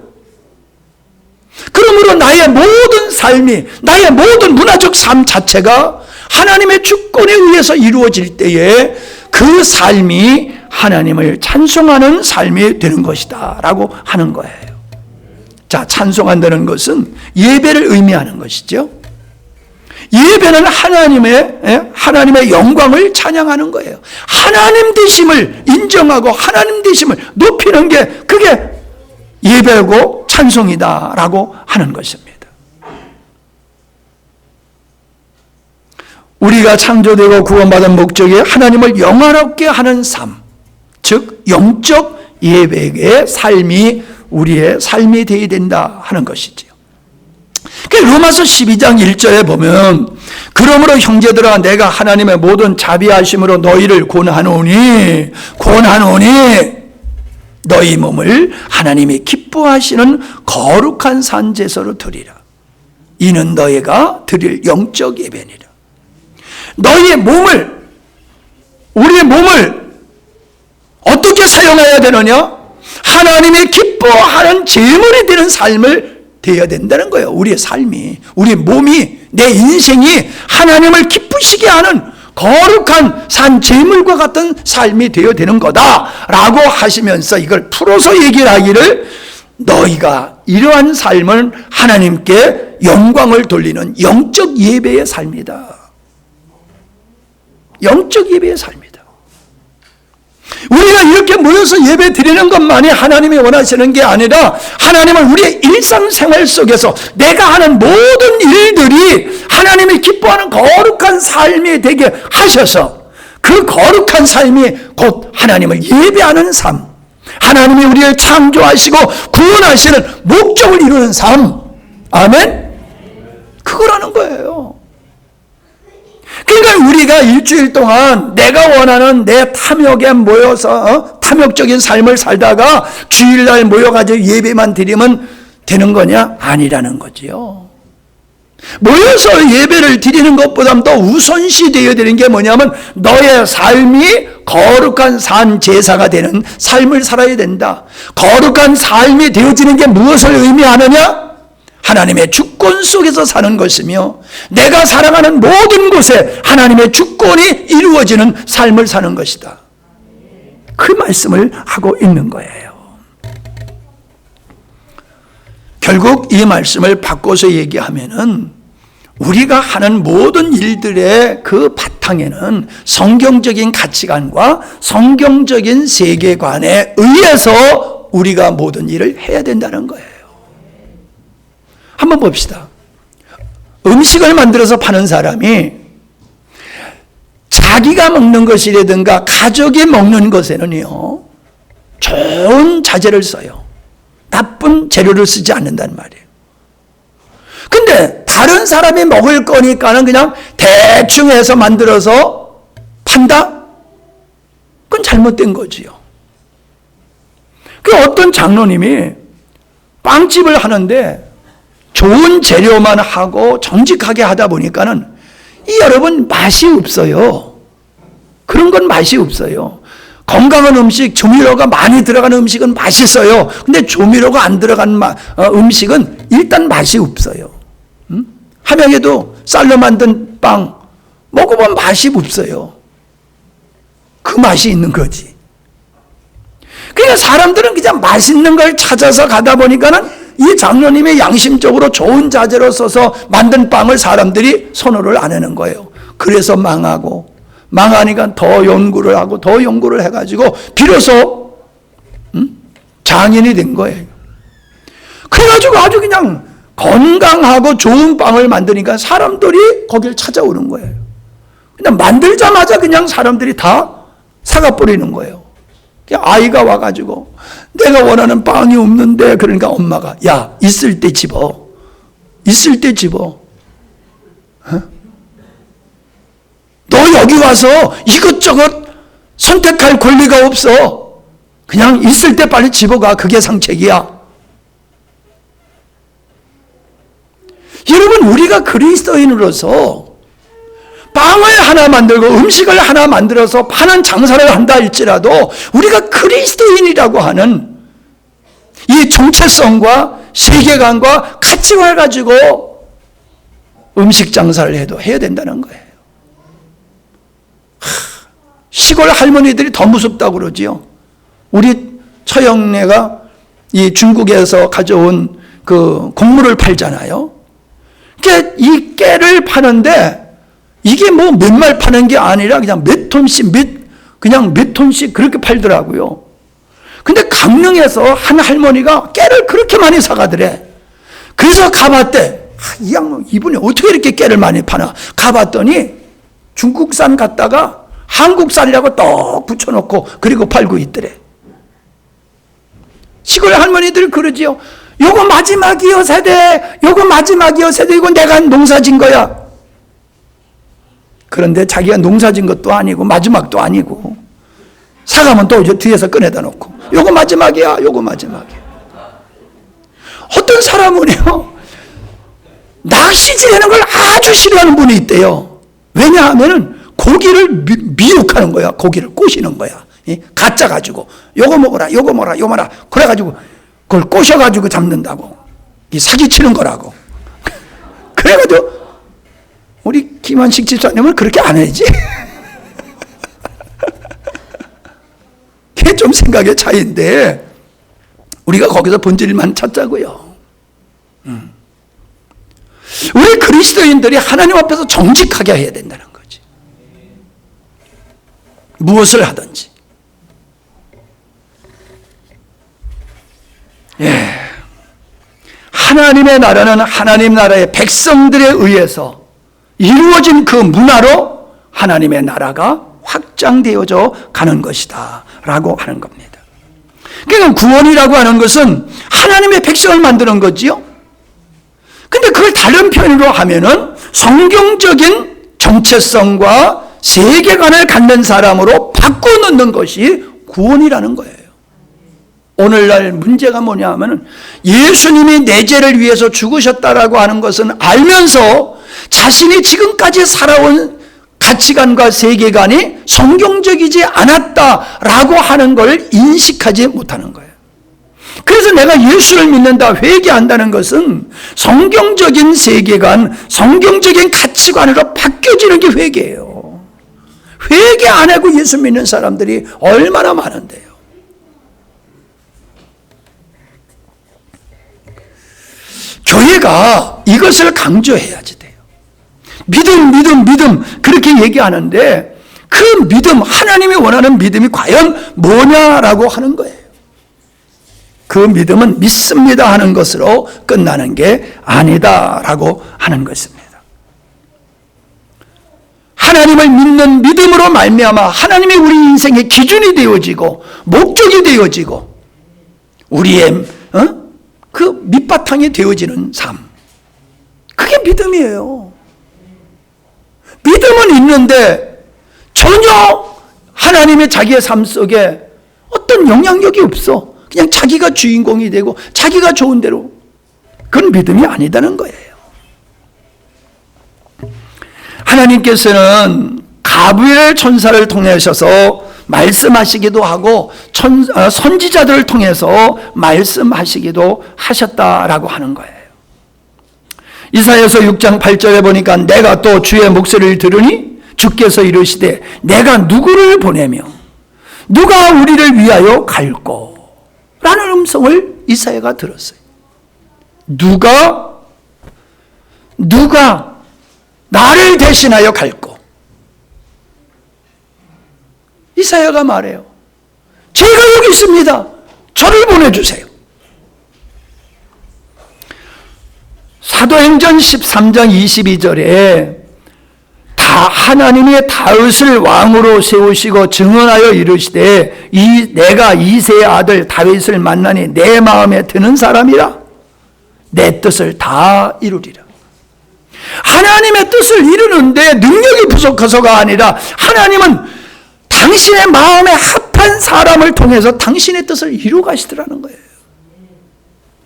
그러므로 나의 모든 삶이, 나의 모든 문화적 삶 자체가 하나님의 주권에 의해서 이루어질 때에 그 삶이 하나님을 찬송하는 삶이 되는 것이다 라고 하는 거예요. 자, 찬송한다는 것은 예배를 의미하는 것이죠. 예배는 하나님의 영광을 찬양하는 거예요. 하나님 되심을 인정하고 하나님 되심을 높이는 게 그게 예배고 찬송이다라고 하는 것입니다. 우리가 창조되고 구원받은 목적이 하나님을 영화롭게 하는 삶, 즉 영적 예배의 삶이 우리의 삶이 되어야 된다 하는 것이지요. 로마서 12장 1절에 보면 그러므로 형제들아 내가 하나님의 모든 자비하심으로 너희를 권하노니 너희 몸을 하나님이 기뻐하시는 거룩한 산제사로 드리라. 이는 너희가 드릴 영적 예배니라. 너희의 몸을, 우리의 몸을 어떻게 사용해야 되느냐? 하나님이 기뻐하는 제물이 되는 삶을 되어야 된다는 거예요. 우리의 삶이, 우리의 몸이, 내 인생이 하나님을 기쁘시게 하는 거룩한 산 제물과 같은 삶이 되어야 되는 거다라고 하시면서 이걸 풀어서 얘기를 하기를 너희가 이러한 삶은 하나님께 영광을 돌리는 영적 예배의 삶이다. 영적 예배의 삶이다. 우리가 이렇게 모여서 예배 드리는 것만이 하나님이 원하시는 게 아니라 하나님은 우리의 일상생활 속에서 내가 하는 모든 일들이 하나님이 기뻐하는 거룩한 삶이 되게 하셔서 그 거룩한 삶이 곧 하나님을 예배하는 삶, 하나님이 우리를 창조하시고 구원하시는 목적을 이루는 삶, 아멘? 그거라는 거예요. 그러니까 우리가 일주일 동안 내가 원하는 내 탐욕에 모여서 탐욕적인 삶을 살다가 주일날 모여가지고 예배만 드리면 되는 거냐? 아니라는 거지요. 모여서 예배를 드리는 것보다 더 우선시 되어야 되는 게 뭐냐면 너의 삶이 거룩한 산 제사가 되는 삶을 살아야 된다. 거룩한 삶이 되어지는 게 무엇을 의미하느냐? 하나님의 주권 속에서 사는 것이며 내가 살아가는 모든 곳에 하나님의 주권이 이루어지는 삶을 사는 것이다. 그 말씀을 하고 있는 거예요. 결국 이 말씀을 바꿔서 얘기하면은 우리가 하는 모든 일들의 그 바탕에는 성경적인 가치관과 성경적인 세계관에 의해서 우리가 모든 일을 해야 된다는 거예요. 한번 봅시다. 음식을 만들어서 파는 사람이 자기가 먹는 것이라든가 가족이 먹는 것에는요, 좋은 자재를 써요. 나쁜 재료를 쓰지 않는단 말이에요. 근데 다른 사람이 먹을 거니까는 그냥 대충 해서 만들어서 판다? 그건 잘못된 거지요. 그 어떤 장로님이 빵집을 하는데 좋은 재료만 하고 정직하게 하다 보니까는 여러분 맛이 없어요. 그런 건 맛이 없어요. 건강한 음식, 조미료가 많이 들어간 음식은 맛있어요. 근데 조미료가 안 들어간 음식은 일단 맛이 없어요. 함양에도 쌀로 만든 빵 먹어보면 맛이 없어요. 그 맛이 있는 거지. 그러니까 사람들은 그냥 맛있는 걸 찾아서 가다 보니까는 이 장로님의 양심적으로 좋은 자재로 써서 만든 빵을 사람들이 선호를 안 하는 거예요. 그래서 망하니까 더 연구를 하고 더 연구를 해가지고 비로소 장인이 된 거예요. 그래가지고 아주 그냥 건강하고 좋은 빵을 만드니까 사람들이 거길 찾아오는 거예요. 그냥 만들자마자 그냥 사람들이 다 사가 버리는 거예요. 아이가 와가지고 내가 원하는 빵이 없는데, 그러니까 엄마가 야, 있을 때 집어. 있을 때 집어. 너 여기 와서 이것저것 선택할 권리가 없어. 그냥 있을 때 빨리 집어가. 그게 상책이야. 여러분, 우리가 그리스도인으로서 빵을 하나 만들고 음식을 하나 만들어서 파는 장사를 한다 할지라도 우리가 그리스도인이라고 하는 이 정체성과 세계관과 가치관을 가지고 음식 장사를 해도 해야 된다는 거예요. 시골 할머니들이 더 무섭다고 그러지요. 우리 처형네가 이 중국에서 가져온 그 곡물을 팔잖아요. 그러니까 이 깨를 파는데 이게 뭐 몇 말 파는 게 아니라 그냥 몇 톤씩 그냥 몇 톤씩 그렇게 팔더라고요. 근데 강릉에서 한 할머니가 깨를 그렇게 많이 사가더래. 그래서 가봤대. 이 양반 이분이 어떻게 이렇게 깨를 많이 파나. 가봤더니 중국산 갖다가 한국산이라고 떡 붙여놓고 그리고 팔고 있더래. 시골 할머니들 그러지요. 요거 마지막이요 세대. 요거 마지막이요 세대. 이거 내가 농사진 거야. 그런데 자기가 농사진 것도 아니고 마지막도 아니고 사가면 또 이제 뒤에서 꺼내다 놓고 요거 마지막이야. 요거 마지막이야. 어떤 사람은요 낚시질하는 걸 아주 싫어하는 분이 있대요. 왜냐하면은 고기를 미혹하는 거야. 고기를 꼬시는 거야. 가짜 가지고 요거 먹어라 요거 먹어라 요거 먹어라 그래가지고 그걸 꼬셔가지고 잡는다고. 이 사기치는 거라고. 그래가지고 우리 김한식 집사님은 그렇게 안 해야지. 그게 좀 생각의 차이인데 우리가 거기서 본질만 찾자고요. 우리 그리스도인들이 하나님 앞에서 정직하게 해야 된다는 거지. 무엇을 하든지. 예. 하나님의 나라는 하나님 나라의 백성들에 의해서 이루어진 그 문화로 하나님의 나라가 확장되어져 가는 것이다 라고 하는 겁니다. 그러니까 구원이라고 하는 것은 하나님의 백성을 만드는 거지요. 근데 그걸 다른 표현으로 하면은 성경적인 정체성과 세계관을 갖는 사람으로 바꿔놓는 것이 구원이라는 거예요. 오늘날 문제가 뭐냐 하면은 예수님이 내 죄를 위해서 죽으셨다라고 하는 것은 알면서 자신이 지금까지 살아온 가치관과 세계관이 성경적이지 않았다라고 하는 걸 인식하지 못하는 거예요. 그래서 내가 예수를 믿는다, 회개한다는 것은 성경적인 세계관, 성경적인 가치관으로 바뀌어지는 게 회개예요. 회개 안 하고 예수 믿는 사람들이 얼마나 많은데요. 교회가 이것을 강조해야지 돼요. 믿음 그렇게 얘기하는데 그 믿음, 하나님이 원하는 믿음이 과연 뭐냐라고 하는 거예요. 그 믿음은 믿습니다 하는 것으로 끝나는 게 아니다라고 하는 것입니다. 하나님을 믿는 믿음으로 말미암아 하나님이 우리 인생의 기준이 되어지고 목적이 되어지고 우리의 그 밑바탕이 되어지는 삶, 그게 믿음이에요. 믿음은 있는데 전혀 하나님의 자기의 삶 속에 어떤 영향력이 없어. 그냥 자기가 주인공이 되고 자기가 좋은 대로. 그건 믿음이 아니다는 거예요. 하나님께서는 가브리엘 천사를 통하셔서 말씀하시기도 하고 선지자들을 통해서 말씀하시기도 하셨다라고 하는 거예요. 이사야서 6장 8절에 보니까 내가 또 주의 목소리를 들으니 주께서 이르시되 내가 누구를 보내며 누가 우리를 위하여 갈꼬? 라는 음성을 이사야가 들었어요. 누가 나를 대신하여 갈꼬? 이사야가 말해요. 제가 여기 있습니다. 저를 보내주세요. 사도행전 13장 22절에 하나님이 다윗을 왕으로 세우시고 증언하여 이르시되 내가 이새의 아들 다윗을 만나니 내 마음에 드는 사람이라 내 뜻을 다 이루리라. 하나님의 뜻을 이루는데 능력이 부족해서가 아니라 하나님은 당신의 마음에 합한 사람을 통해서 당신의 뜻을 이루어 가시더라는 거예요.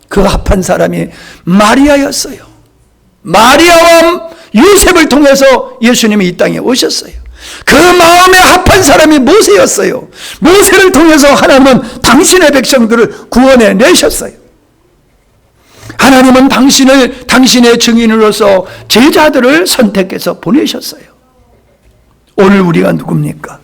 그 합한 사람이 마리아였어요. 마리아와 요셉을 통해서 예수님이 이 땅에 오셨어요. 그 마음에 합한 사람이 모세였어요. 모세를 통해서 하나님은 당신의 백성들을 구원해 내셨어요. 하나님은 당신의 증인으로서 제자들을 선택해서 보내셨어요. 오늘 우리가 누굽니까?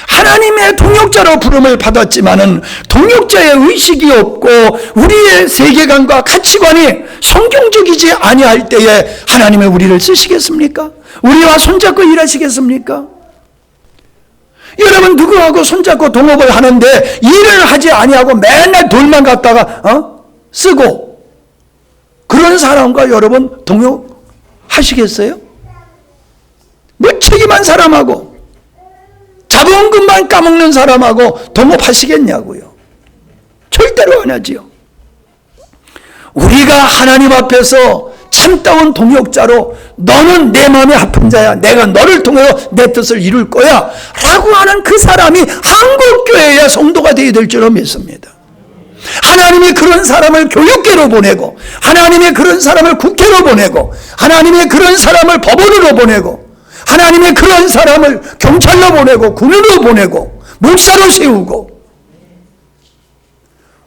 하나님의 동역자로 부름을 받았지만은 동역자의 의식이 없고 우리의 세계관과 가치관이 성경적이지 아니할 때에 하나님의 우리를 쓰시겠습니까? 우리와 손잡고 일하시겠습니까? 여러분 누구하고 손잡고 동업을 하는데 일을 하지 아니하고 맨날 돌만 갖다가 쓰고 그런 사람과 여러분 동역하시겠어요? 무책임한 사람하고 자본금만 까먹는 사람하고 동업하시겠냐고요. 절대로 안 하지요. 우리가 하나님 앞에서 참다운 동역자로 너는 내 마음에 합한 자야. 내가 너를 통해서 내 뜻을 이룰 거야. 라고 하는 그 사람이 한국교회의 성도가 되어야 될 줄로 믿습니다. 하나님이 그런 사람을 교육계로 보내고 하나님이 그런 사람을 국회로 보내고 하나님이 그런 사람을 법원으로 보내고 하나님이 그런 사람을 경찰로 보내고 군으로 보내고 목사로 세우고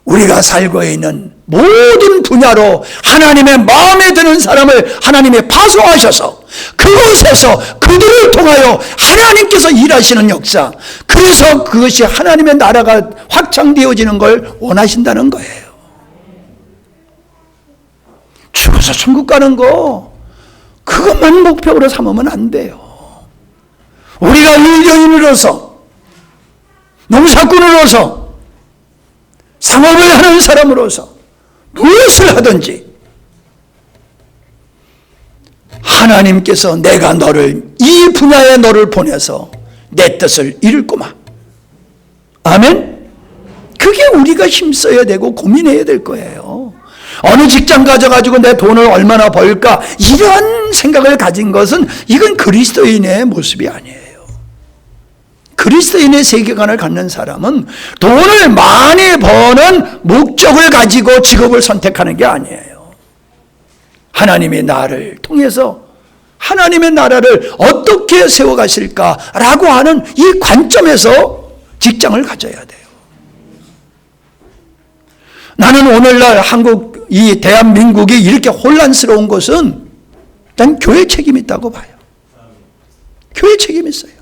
우리가 살고 있는 모든 분야로 하나님의 마음에 드는 사람을 하나님이 파송하셔서 그곳에서 그들을 통하여 하나님께서 일하시는 역사, 그래서 그것이 하나님의 나라가 확장되어지는 걸 원하신다는 거예요. 죽어서 천국 가는 거 그것만 목표로 삼으면 안 돼요. 우리가 일교인으로서 농사꾼으로서 상업을 하는 사람으로서 무엇을 하든지 하나님께서 내가 너를 이 분야에 너를 보내서 내 뜻을 이룰구만. 아멘. 그게 우리가 힘써야 되고 고민해야 될 거예요. 어느 직장 가져가지고 내 돈을 얼마나 벌까 이런 생각을 가진 것은 이건 그리스도인의 모습이 아니에요. 그리스도인의 세계관을 갖는 사람은 돈을 많이 버는 목적을 가지고 직업을 선택하는 게 아니에요. 하나님의 나를 통해서 하나님의 나라를 어떻게 세워가실까라고 하는 이 관점에서 직장을 가져야 돼요. 나는 오늘날 이 대한민국이 이렇게 혼란스러운 것은 난 교회 책임이 있다고 봐요. 교회 책임이 있어요.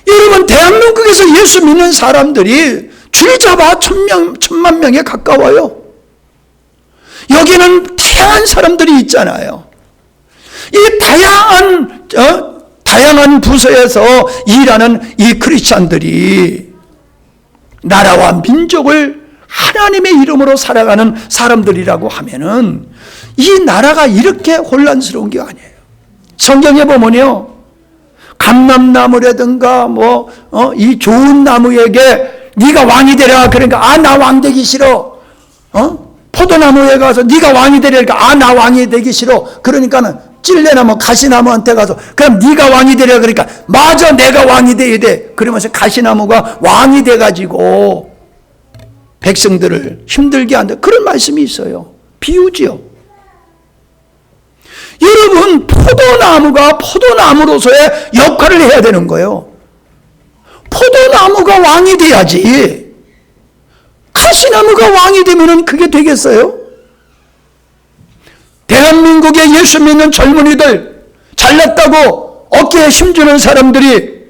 여러분 대한민국에서 예수 믿는 사람들이 줄잡아 1,000만 명에 가까워요. 여기는 다양한 사람들이 있잖아요. 이 다양한 부서에서 일하는 이 크리스찬들이 나라와 민족을 하나님의 이름으로 살아가는 사람들이라고 하면은 이 나라가 이렇게 혼란스러운 게 아니에요. 성경에 보면요, 감람나무라든가 이 좋은 나무에게 네가 왕이 되라 그러니까 나 왕 되기 싫어. 포도나무에 가서 네가 왕이 되라 그러니까 나 왕이 되기 싫어. 그러니까는 찔레나무 가시나무한테 가서 그럼 네가 왕이 되라 그러니까 맞아 내가 왕이 돼야 돼. 그러면서 가시나무가 왕이 돼 가지고 백성들을 힘들게 한다. 그런 말씀이 있어요. 비유지요. 여러분 포도나무가 포도나무로서의 역할을 해야 되는 거예요. 포도나무가 왕이 돼야지. 가시나무가 왕이 되면 그게 되겠어요? 대한민국의 예수 믿는 젊은이들, 잘났다고 어깨에 힘주는 사람들이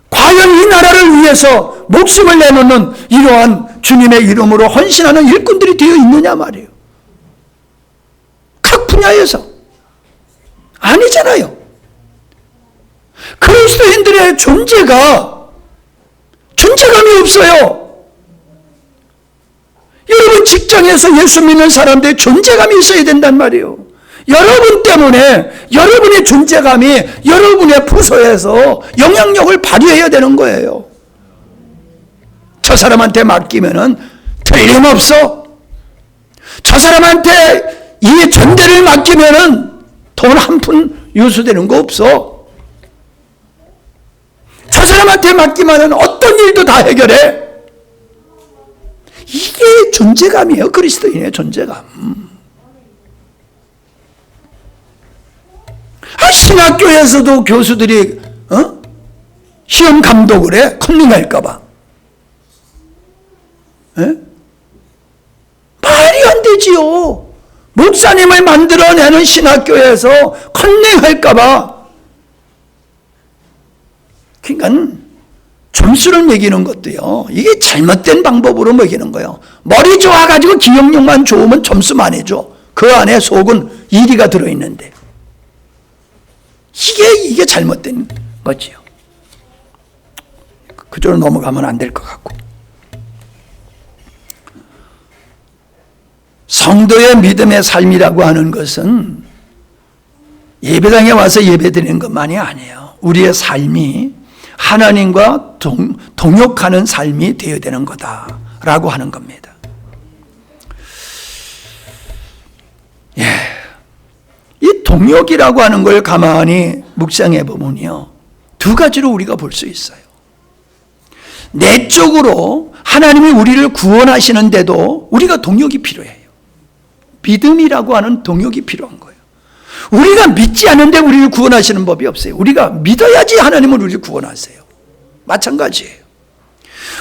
과연 이 나라를 위해서 목숨을 내놓는 이러한 주님의 이름으로 헌신하는 일꾼들이 되어 있느냐 말이에요. 각 분야에서. 아니잖아요. 그리스도인들의 존재감이 없어요. 여러분 직장에서 예수 믿는 사람들의 존재감이 있어야 된단 말이에요. 여러분 때문에 여러분의 존재감이 여러분의 부서에서 영향력을 발휘해야 되는 거예요. 저 사람한테 맡기면은 틀림없어. 저 사람한테 이 전대를 맡기면은 돈 한 푼 유수되는 거 없어. 저 사람한테 맡기면은 어떤 일도 다 해결해. 이게 존재감이에요. 그리스도인의 존재감. 신학교에서도 교수들이 시험 감독을 해. 컨닝할까봐. 말이 안 되지요. 목사님을 만들어내는 신학교에서 컨닝할까봐. 그러니까 점수를 매기는 것도요, 이게 잘못된 방법으로 매기는 거예요. 머리 좋아가지고 기억력만 좋으면 점수 많이 줘. 그 안에 속은 이리가 들어있는데. 이게 잘못된 거지요. 그쪽으로 넘어가면 안 될 것 같고. 성도의 믿음의 삶이라고 하는 것은 예배당에 와서 예배드리는 것만이 아니에요. 우리의 삶이 하나님과 동역하는 삶이 되어야 되는 거다라고 하는 겁니다. 이 동역이라고 하는 걸 가만히 묵상해 보면요, 두 가지로 우리가 볼 수 있어요. 내적으로 하나님이 우리를 구원하시는데도 우리가 동역이 필요해요. 믿음이라고 하는 동역이 필요한 거예요. 우리가 믿지 않는데 우리를 구원하시는 법이 없어요. 우리가 믿어야지 하나님은 우리를 구원하세요. 마찬가지예요.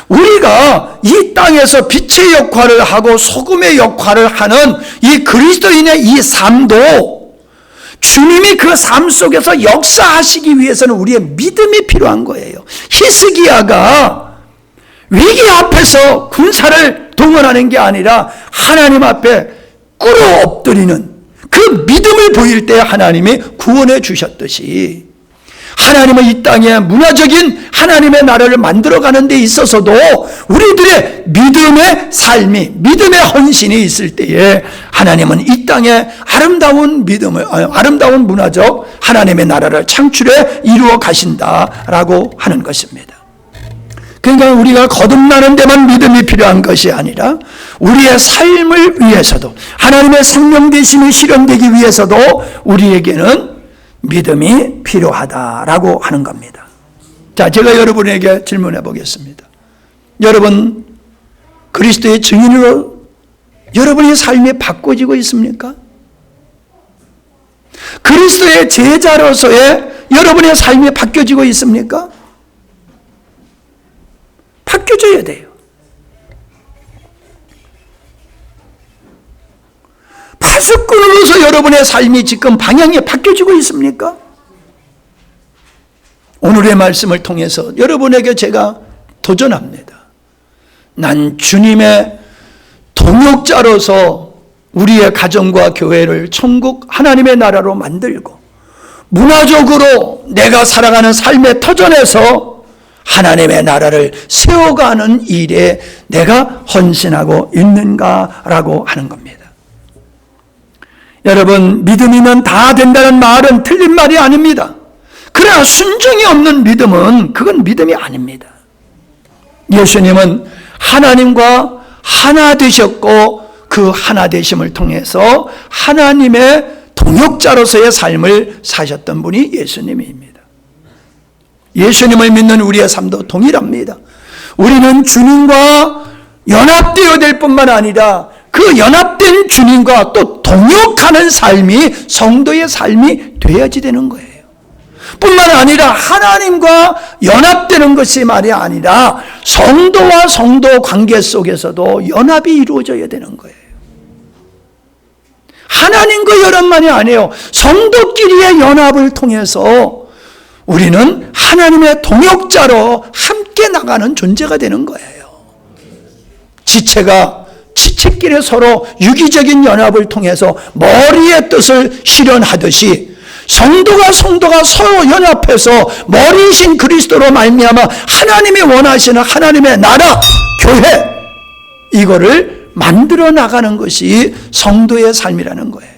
우리가 이 땅에서 빛의 역할을 하고 소금의 역할을 하는 이 그리스도인의 이 삶도 주님이 그 삶 속에서 역사하시기 위해서는 우리의 믿음이 필요한 거예요. 히스기야가 위기 앞에서 군사를 동원하는 게 아니라 하나님 앞에 꿇어 엎드리는 그 믿음을 보일 때 하나님이 구원해 주셨듯이, 하나님은 이 땅에 문화적인 하나님의 나라를 만들어가는 데 있어서도 우리들의 믿음의 삶이, 믿음의 헌신이 있을 때에 하나님은 이 땅에 아름다운 아름다운 문화적 하나님의 나라를 창출해 이루어 가신다라고 하는 것입니다. 그러니까 우리가 거듭나는 데만 믿음이 필요한 것이 아니라 우리의 삶을 위해서도, 하나님의 생명 되심이 실현되기 위해서도 우리에게는 믿음이 필요하다라고 하는 겁니다. 자, 제가 여러분에게 질문해 보겠습니다. 여러분, 그리스도의 증인으로 여러분의 삶이 바꿔지고 있습니까? 그리스도의 제자로서의 여러분의 삶이 바뀌어지고 있습니까? 바뀌어져야 돼요. 파수꾼으로서 여러분의 삶이 지금 방향이 바뀌어지고 있습니까? 오늘의 말씀을 통해서 여러분에게 제가 도전합니다. 난 주님의 동역자로서 우리의 가정과 교회를 천국 하나님의 나라로 만들고, 문화적으로 내가 살아가는 삶의 터전에서 하나님의 나라를 세워가는 일에 내가 헌신하고 있는가라고 하는 겁니다. 여러분, 믿음이면 다 된다는 말은 틀린 말이 아닙니다. 그러나 순종이 없는 믿음은 그건 믿음이 아닙니다. 예수님은 하나님과 하나 되셨고 그 하나 되심을 통해서 하나님의 동역자로서의 삶을 사셨던 분이 예수님입니다. 예수님을 믿는 우리의 삶도 동일합니다. 우리는 주님과 연합되어야 될 뿐만 아니라 그 연합된 주님과 또 동역하는 삶이 성도의 삶이 돼야지 되는 거예요. 뿐만 아니라 하나님과 연합되는 것이 말이 아니라 성도와 성도 관계 속에서도 연합이 이루어져야 되는 거예요. 하나님과 연합만이 아니에요. 성도끼리의 연합을 통해서 우리는 하나님의 동역자로 함께 나가는 존재가 되는 거예요. 지체가 지체끼리 서로 유기적인 연합을 통해서 머리의 뜻을 실현하듯이 성도가 서로 연합해서 머리이신 그리스도로 말미암아 하나님이 원하시는 하나님의 나라, 교회, 이거를 만들어 나가는 것이 성도의 삶이라는 거예요.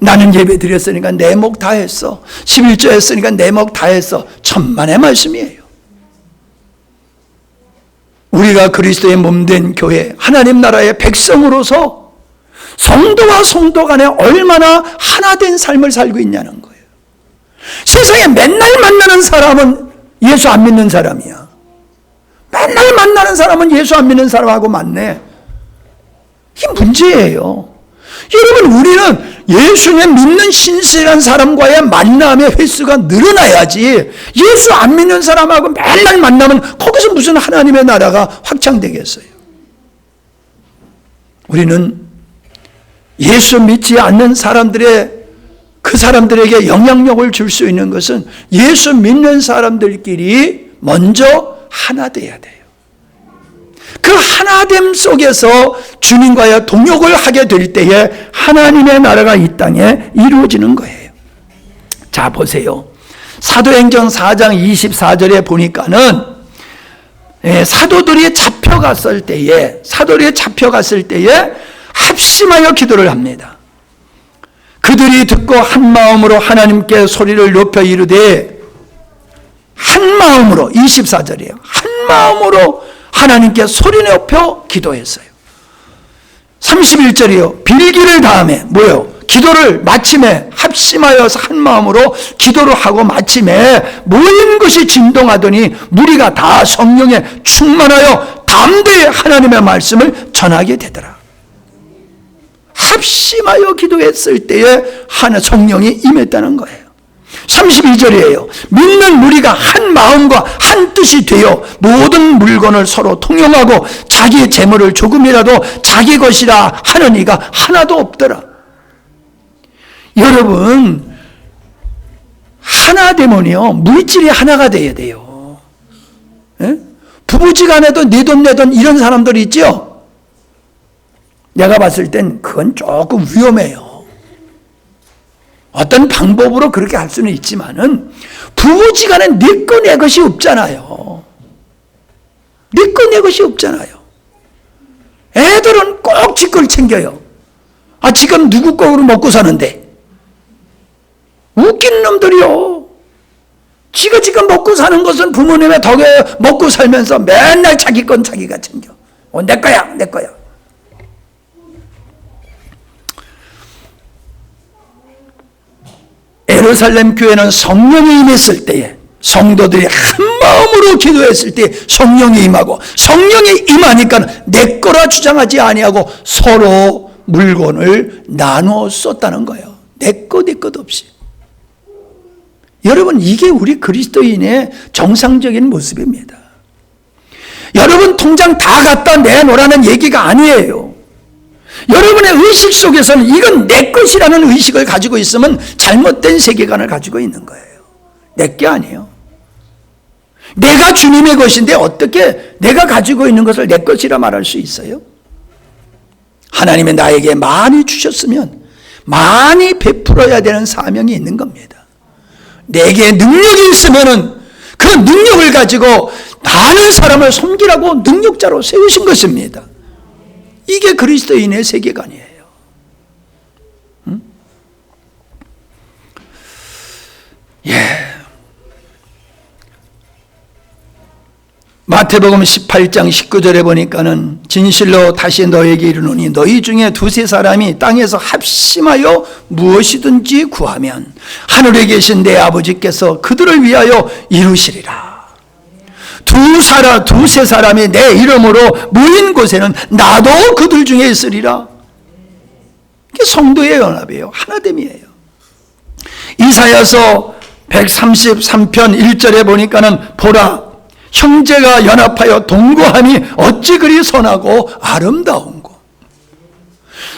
나는 예배 드렸으니까 내 목 다 했어. 11조 했으니까 내 목 다 했어. 천만의 말씀이에요. 우리가 그리스도의 몸된 교회, 하나님 나라의 백성으로서 성도와 성도 간에 얼마나 하나된 삶을 살고 있냐는 거예요. 세상에 맨날 만나는 사람은 예수 안 믿는 사람이야. 맨날 만나는 사람은 예수 안 믿는 사람하고 만네. 이게 문제예요. 여러분, 우리는 예수님 믿는 신실한 사람과의 만남의 횟수가 늘어나야지, 예수 안 믿는 사람하고 맨날 만나면 거기서 무슨 하나님의 나라가 확장되겠어요. 우리는 예수 믿지 않는 그 사람들에게 영향력을 줄 수 있는 것은 예수 믿는 사람들끼리 먼저 하나 돼야 돼요. 그 하나됨 속에서 주님과의 동역을 하게 될 때에 하나님의 나라가 이 땅에 이루어지는 거예요. 자, 보세요. 사도행전 4장 24절에 보니까는 사도들이 잡혀갔을 때에 합심하여 기도를 합니다. 그들이 듣고 한 마음으로 하나님께 소리를 높여 이르되, 한 마음으로, 24절이에요. 한 마음으로 하나님께 소리 높여 기도했어요. 31절이요. 빌기를 다음에 뭐요? 기도를 마침에 합심하여서 한 마음으로 기도를 하고 마침에 모든 것이 진동하더니 무리가 다 성령에 충만하여 담대히 하나님의 말씀을 전하게 되더라. 합심하여 기도했을 때에 성령이 임했다는 거예요. 32절이에요. 믿는 무리가 한 마음과 한 뜻이 되어 모든 물건을 서로 통용하고 자기 재물을 조금이라도 자기 것이라 하는 이가 하나도 없더라. 여러분, 하나 되면요, 물질이 하나가 돼야 돼요. 예? 부부지간에도 네 돈 내 돈 이런 사람들이 있죠? 내가 봤을 땐 그건 조금 위험해요. 어떤 방법으로 그렇게 할 수는 있지만은 부부지간에 네 거 내 것이 없잖아요. 네 거 내 것이 없잖아요. 애들은 꼭 지 걸 챙겨요. 아, 지금 누구 거로 먹고 사는데? 웃긴 놈들이요. 지가 지금 먹고 사는 것은 부모님의 덕에 먹고 살면서 맨날 자기 건 자기가 챙겨. 내 거야, 내 거야. 예루살렘 교회는 성령이 임했을 때에, 성도들이 한 마음으로 기도했을 때 성령이 임하고, 성령이 임하니까 내 거라 주장하지 아니하고 서로 물건을 나누어 썼다는 거예요. 내 것 없이. 여러분, 이게 우리 그리스도인의 정상적인 모습입니다. 여러분 통장 다 갖다 내놓으라는 얘기가 아니에요. 여러분의 의식 속에서는 이건 내 것이라는 의식을 가지고 있으면 잘못된 세계관을 가지고 있는 거예요. 내 게 아니에요. 내가 주님의 것인데 어떻게 내가 가지고 있는 것을 내 것이라 말할 수 있어요? 하나님이 나에게 많이 주셨으면 많이 베풀어야 되는 사명이 있는 겁니다. 내게 능력이 있으면은 그 능력을 가지고 많은 사람을 섬기라고 능력자로 세우신 것입니다. 이게 그리스도인의 세계관이에요. 응? 마태복음 18장 19절에 보니까는 진실로 다시 너에게 이르노니 너희 중에 두세 사람이 땅에서 합심하여 무엇이든지 구하면 하늘에 계신 내 아버지께서 그들을 위하여 이루시리라. 두세 사람이 내 이름으로 모인 곳에는 나도 그들 중에 있으리라. 이게 성도의 연합이에요. 하나됨이에요. 이사야서 133편 1절에 보니까는 보라 형제가 연합하여 동거함이 어찌 그리 선하고 아름다운고.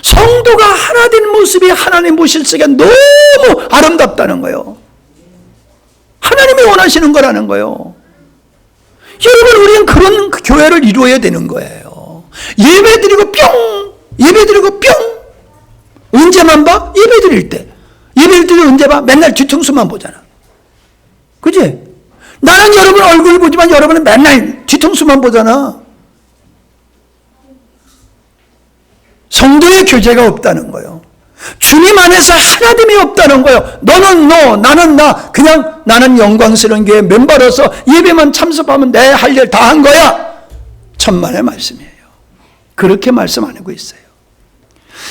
성도가 하나 된 모습이 하나님 보실 적에 너무 아름답다는 거예요. 하나님이 원하시는 거라는 거예요. 여러분, 우리는 그런 교회를 이루어야 되는 거예요. 예배드리고 뿅, 예배드리고 뿅. 언제만 봐? 예배드릴 때. 예배드릴 때 언제 봐? 맨날 뒤통수만 보잖아. 그지? 나는 여러분 얼굴 보지만 여러분은 맨날 뒤통수만 보잖아. 성도의 교제가 없다는 거예요. 주님 안에서 하나됨이 없다는 거예요. 너는 너, 나는 나. 그냥 나는 영광스러운 교회 멤버로서 예배만 참석하면 내 할 일 다 한 거야. 천만의 말씀이에요. 그렇게 말씀 안 하고 있어요.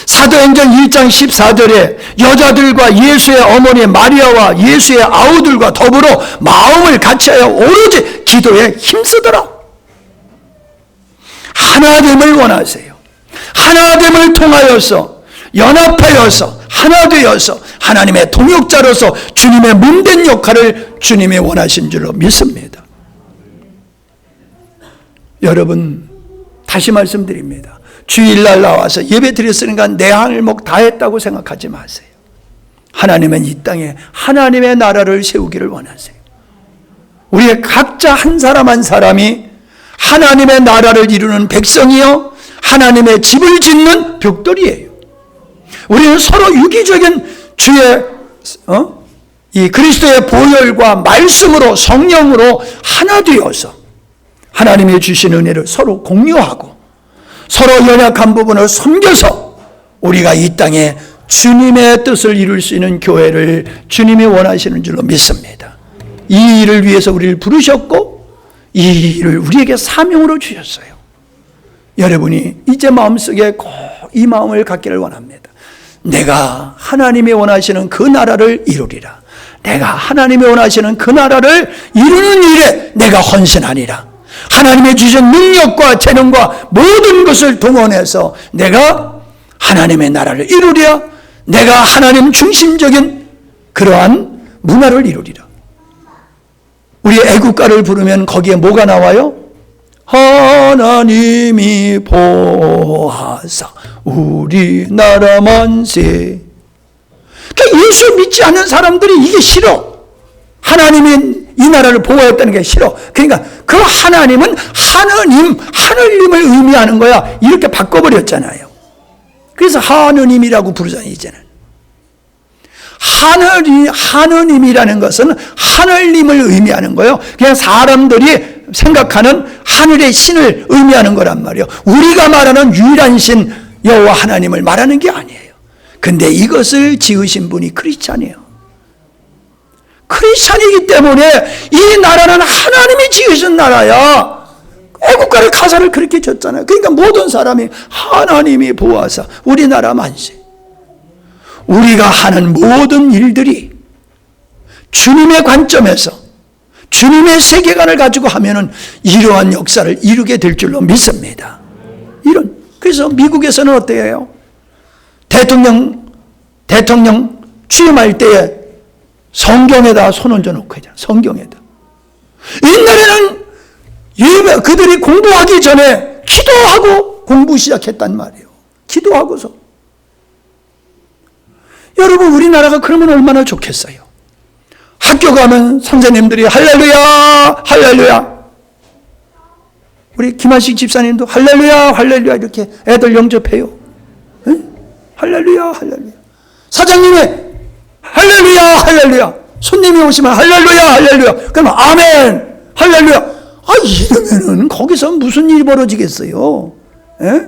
사도행전 1장 14절에 여자들과 예수의 어머니 마리아와 예수의 아우들과 더불어 마음을 같이하여 오로지 기도에 힘쓰더라. 하나됨을 원하세요. 하나됨을 통하여서 연합하여서 하나 되어서 하나님의 동역자로서 주님의 몸된 역할을 주님이 원하신 줄로 믿습니다. 여러분, 다시 말씀드립니다. 주일날 나와서 예배 드렸으니까 내 할목 다 했다고 생각하지 마세요. 하나님은 이 땅에 하나님의 나라를 세우기를 원하세요. 우리의 각자 한 사람 한 사람이 하나님의 나라를 이루는 백성이요 하나님의 집을 짓는 벽돌이에요. 우리는 서로 유기적인 주의 이 그리스도의 보혈과 말씀으로 성령으로 하나 되어서 하나님이 주신 은혜를 서로 공유하고 서로 연약한 부분을 섬겨서 우리가 이 땅에 주님의 뜻을 이룰 수 있는 교회를 주님이 원하시는 줄로 믿습니다. 이 일을 위해서 우리를 부르셨고 이 일을 우리에게 사명으로 주셨어요. 여러분이 이제 마음속에 꼭 이 마음을 갖기를 원합니다. 내가 하나님이 원하시는 그 나라를 이루리라. 내가 하나님이 원하시는 그 나라를 이루는 일에 내가 헌신하리라. 하나님의 주신 능력과 재능과 모든 것을 동원해서 내가 하나님의 나라를 이루리라. 내가 하나님 중심적인 그러한 문화를 이루리라. 우리 애국가를 부르면 거기에 뭐가 나와요? 하나님이 보하사 우리나라 만세. 그러니까 예수 믿지 않는 사람들이 이게 싫어. 하나님이 이 나라를 보호했다는 게 싫어. 그러니까 그 하나님은 하늘님을 의미하는 거야. 이렇게 바꿔버렸잖아요. 그래서 하느님이라고 부르잖아요, 이제는. 하느님이라는 것은 하늘님을 의미하는 거예요. 그냥 사람들이 생각하는 하늘의 신을 의미하는 거란 말이에요. 우리가 말하는 유일한 신 여호와 하나님을 말하는 게 아니에요. 근데 이것을 지으신 분이 크리스찬이에요. 크리스찬이기 때문에 이 나라는 하나님이 지으신 나라야. 애국가를 가사를 그렇게 줬잖아요. 그러니까 모든 사람이 하나님이 보아서 우리나라 만세. 우리가 하는 모든 일들이 주님의 관점에서 주님의 세계관을 가지고 하면은 이러한 역사를 이루게 될 줄로 믿습니다. 그래서 미국에서는 어때요? 대통령 취임할 때에 성경에다 손 얹어놓고 하잖아. 성경에다. 옛날에는 그들이 공부하기 전에 기도하고 공부 시작했단 말이에요. 기도하고서. 여러분, 우리나라가 그러면 얼마나 좋겠어요. 학교 가면 선생님들이 할렐루야 할렐루야. 우리 김하식 집사님도 할렐루야 할렐루야 이렇게 애들 영접해요. 응? 할렐루야 할렐루야. 사장님이 할렐루야 할렐루야. 손님이 오시면 할렐루야 할렐루야. 그러면 아멘 할렐루야. 이러면은 거기서 무슨 일이 벌어지겠어요? 에?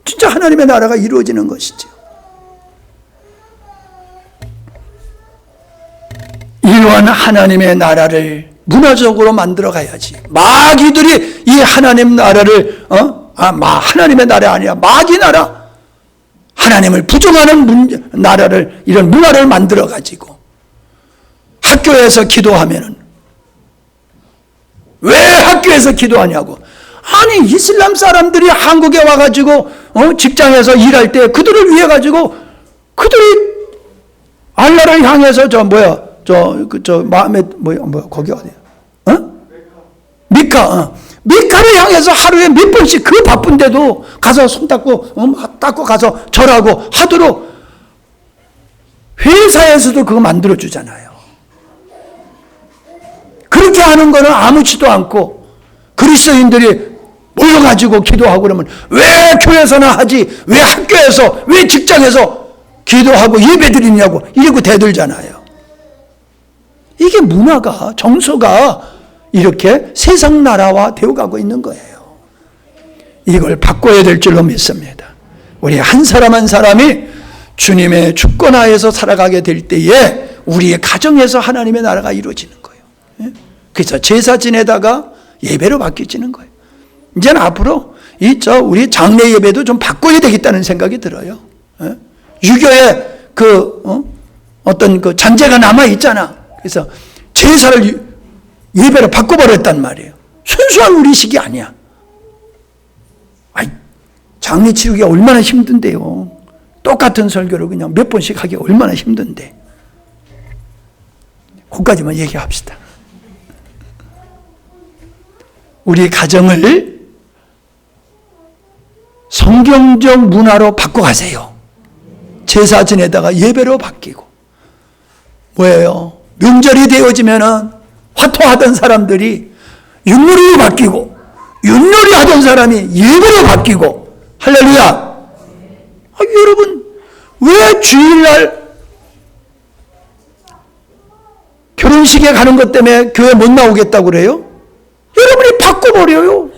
진짜 하나님의 나라가 이루어지는 것이죠. 이러한 하나님의 나라를 문화적으로 만들어 가야지. 마귀들이 이 하나님 나라를 하나님의 나라 아니야. 마귀 나라. 하나님을 부정하는 나라를, 이런 문화를 만들어 가지고 학교에서 기도하면은 왜 학교에서 기도하냐고. 아니, 이슬람 사람들이 한국에 와가지고 직장에서 일할 때 그들을 위해 가지고 그들이 알라를 향해서 마음에 거기 어디야? 미카를 향해서 하루에 몇 번씩 그 바쁜데도 가서 손 닦고 닦고 가서 절하고 하도록 회사에서도 그거 만들어 주잖아요. 그렇게 하는 거는 아무렇지도 않고 그리스도인들이 모여가지고 기도하고 그러면 왜 교회에서나 하지, 왜 학교에서, 왜 직장에서 기도하고 예배 드리냐고 이러고 대들잖아요. 이게 문화가, 정서가 이렇게 세상 나라화 되어가고 있는 거예요. 이걸 바꿔야 될 줄로 믿습니다. 우리 한 사람 한 사람이 주님의 주권하에서 살아가게 될 때에 우리의 가정에서 하나님의 나라가 이루어지는 거예요. 그래서 제사 지내다가 예배로 바뀌어지는 거예요. 이제는 앞으로 우리 장례 예배도 좀 바꿔야 되겠다는 생각이 들어요. 유교의 어떤 그 잔재가 남아 있잖아. 그래서 제사를 예배로 바꿔버렸단 말이에요. 순수한 우리식이 아니야. 장례 치르기가 얼마나 힘든데요. 똑같은 설교를 그냥 몇 번씩 하기가 얼마나 힘든데. 거기까지만 얘기합시다. 우리 가정을 성경적 문화로 바꿔가세요. 제사 지내다가 예배로 바뀌고. 뭐예요? 명절이 되어지면은 화토하던 사람들이 윷놀이로 바뀌고, 윷놀이 하던 사람이 예배로 바뀌고. 할렐루야. 여러분, 왜 주일날 결혼식에 가는 것 때문에 교회 못 나오겠다고 그래요? 여러분이 바꿔버려요.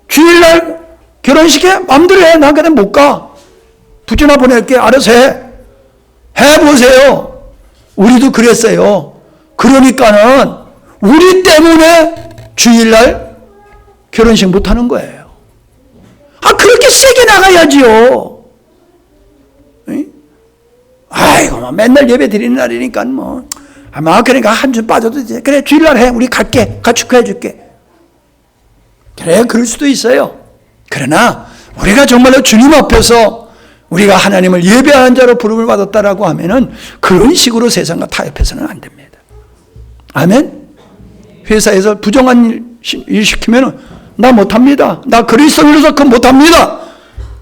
주일날 결혼식에 마음대로 해. 나 그냥 못 가. 부전화 보낼게. 알아서 해. 해보세요. 우리도 그랬어요. 그러니까는 우리 때문에 주일날 결혼식 못하는 거예요. 그렇게 세게 나가야지요. 아이고, 맨날 예배 드리는 날이니까 그러니까 한 주 빠져도 이제 그래 주일날 해. 우리 갈게. 축하해 줄게. 그래, 그럴 수도 있어요. 그러나 우리가 정말로 주님 앞에서 우리가 하나님을 예배하는 자로 부름을 받았다라고 하면은 그런 식으로 세상과 타협해서는 안 됩니다. 아멘. 회사에서 부정한 일 시키면은 나 못합니다. 나 그리스도인으로서 그거 못합니다.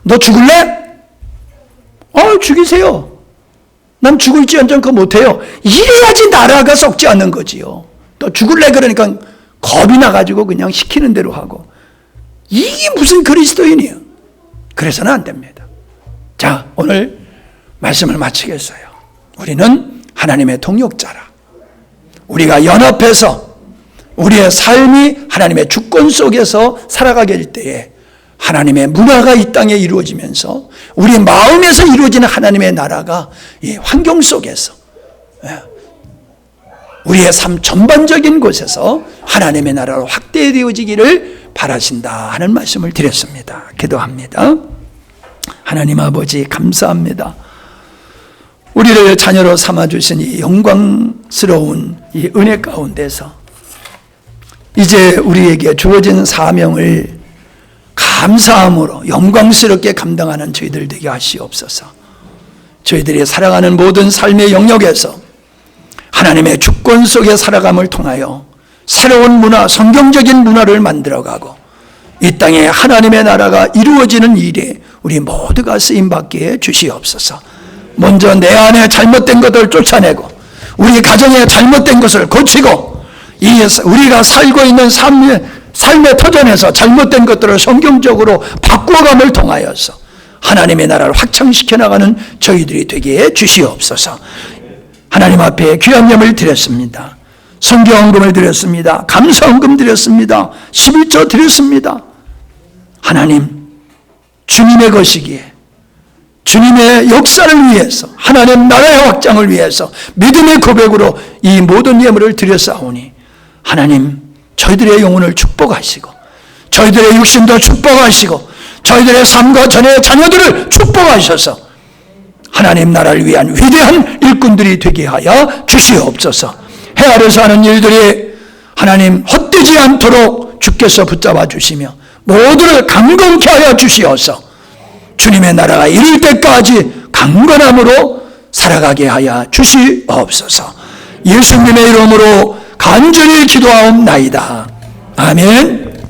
너 죽을래? 죽이세요. 난 죽을지언정 그거 못해요. 이래야지 나라가 썩지 않는 거지요. 너 죽을래 그러니까 겁이 나가지고 그냥 시키는 대로 하고. 이게 무슨 그리스도인이에요. 그래서는 안 됩니다. 자, 오늘 말씀을 마치겠어요. 우리는 하나님의 동역자라. 우리가 연합해서 우리의 삶이 하나님의 주권 속에서 살아가게 될 때에 하나님의 문화가 이 땅에 이루어지면서 우리 마음에서 이루어지는 하나님의 나라가 이 환경 속에서 우리의 삶 전반적인 곳에서 하나님의 나라로 확대되어지기를 바라신다 하는 말씀을 드렸습니다. 기도합니다. 하나님 아버지 감사합니다. 우리를 자녀로 삼아주신 이 영광스러운 이 은혜 가운데서 이제 우리에게 주어진 사명을 감사함으로 영광스럽게 감당하는 저희들 되게 하시옵소서. 저희들이 살아가는 모든 삶의 영역에서 하나님의 주권 속에 살아감을 통하여 새로운 문화, 성경적인 문화를 만들어가고 이 땅에 하나님의 나라가 이루어지는 일에 우리 모두가 쓰임받게 해 주시옵소서. 먼저 내 안에 잘못된 것을 쫓아내고 우리 가정에 잘못된 것을 고치고 우리가 살고 있는 삶의 터전에서 잘못된 것들을 성경적으로 바꾸어감을 통하여서 하나님의 나라를 확장시켜 나가는 저희들이 되게 해 주시옵소서. 하나님 앞에 귀한 예물을 드렸습니다. 성경헌금을 드렸습니다. 감사헌금 드렸습니다. 11조 드렸습니다. 하나님, 주님의 것이기에 주님의 역사를 위해서 하나님 나라의 확장을 위해서 믿음의 고백으로 이 모든 예물을 드렸사오니 하나님 저희들의 영혼을 축복하시고 저희들의 육신도 축복하시고 저희들의 삶과 전의 자녀들을 축복하셔서 하나님 나라를 위한 위대한 일꾼들이 되게 하여 주시옵소서. 해 아래서 하는 일들이 하나님 헛되지 않도록 주께서 붙잡아 주시며 모두를 강건케 하여 주시어서 주님의 나라가 이룰 때까지 강건함으로 살아가게 하여 주시옵소서. 예수님의 이름으로 간절히 기도하옵나이다. 아멘.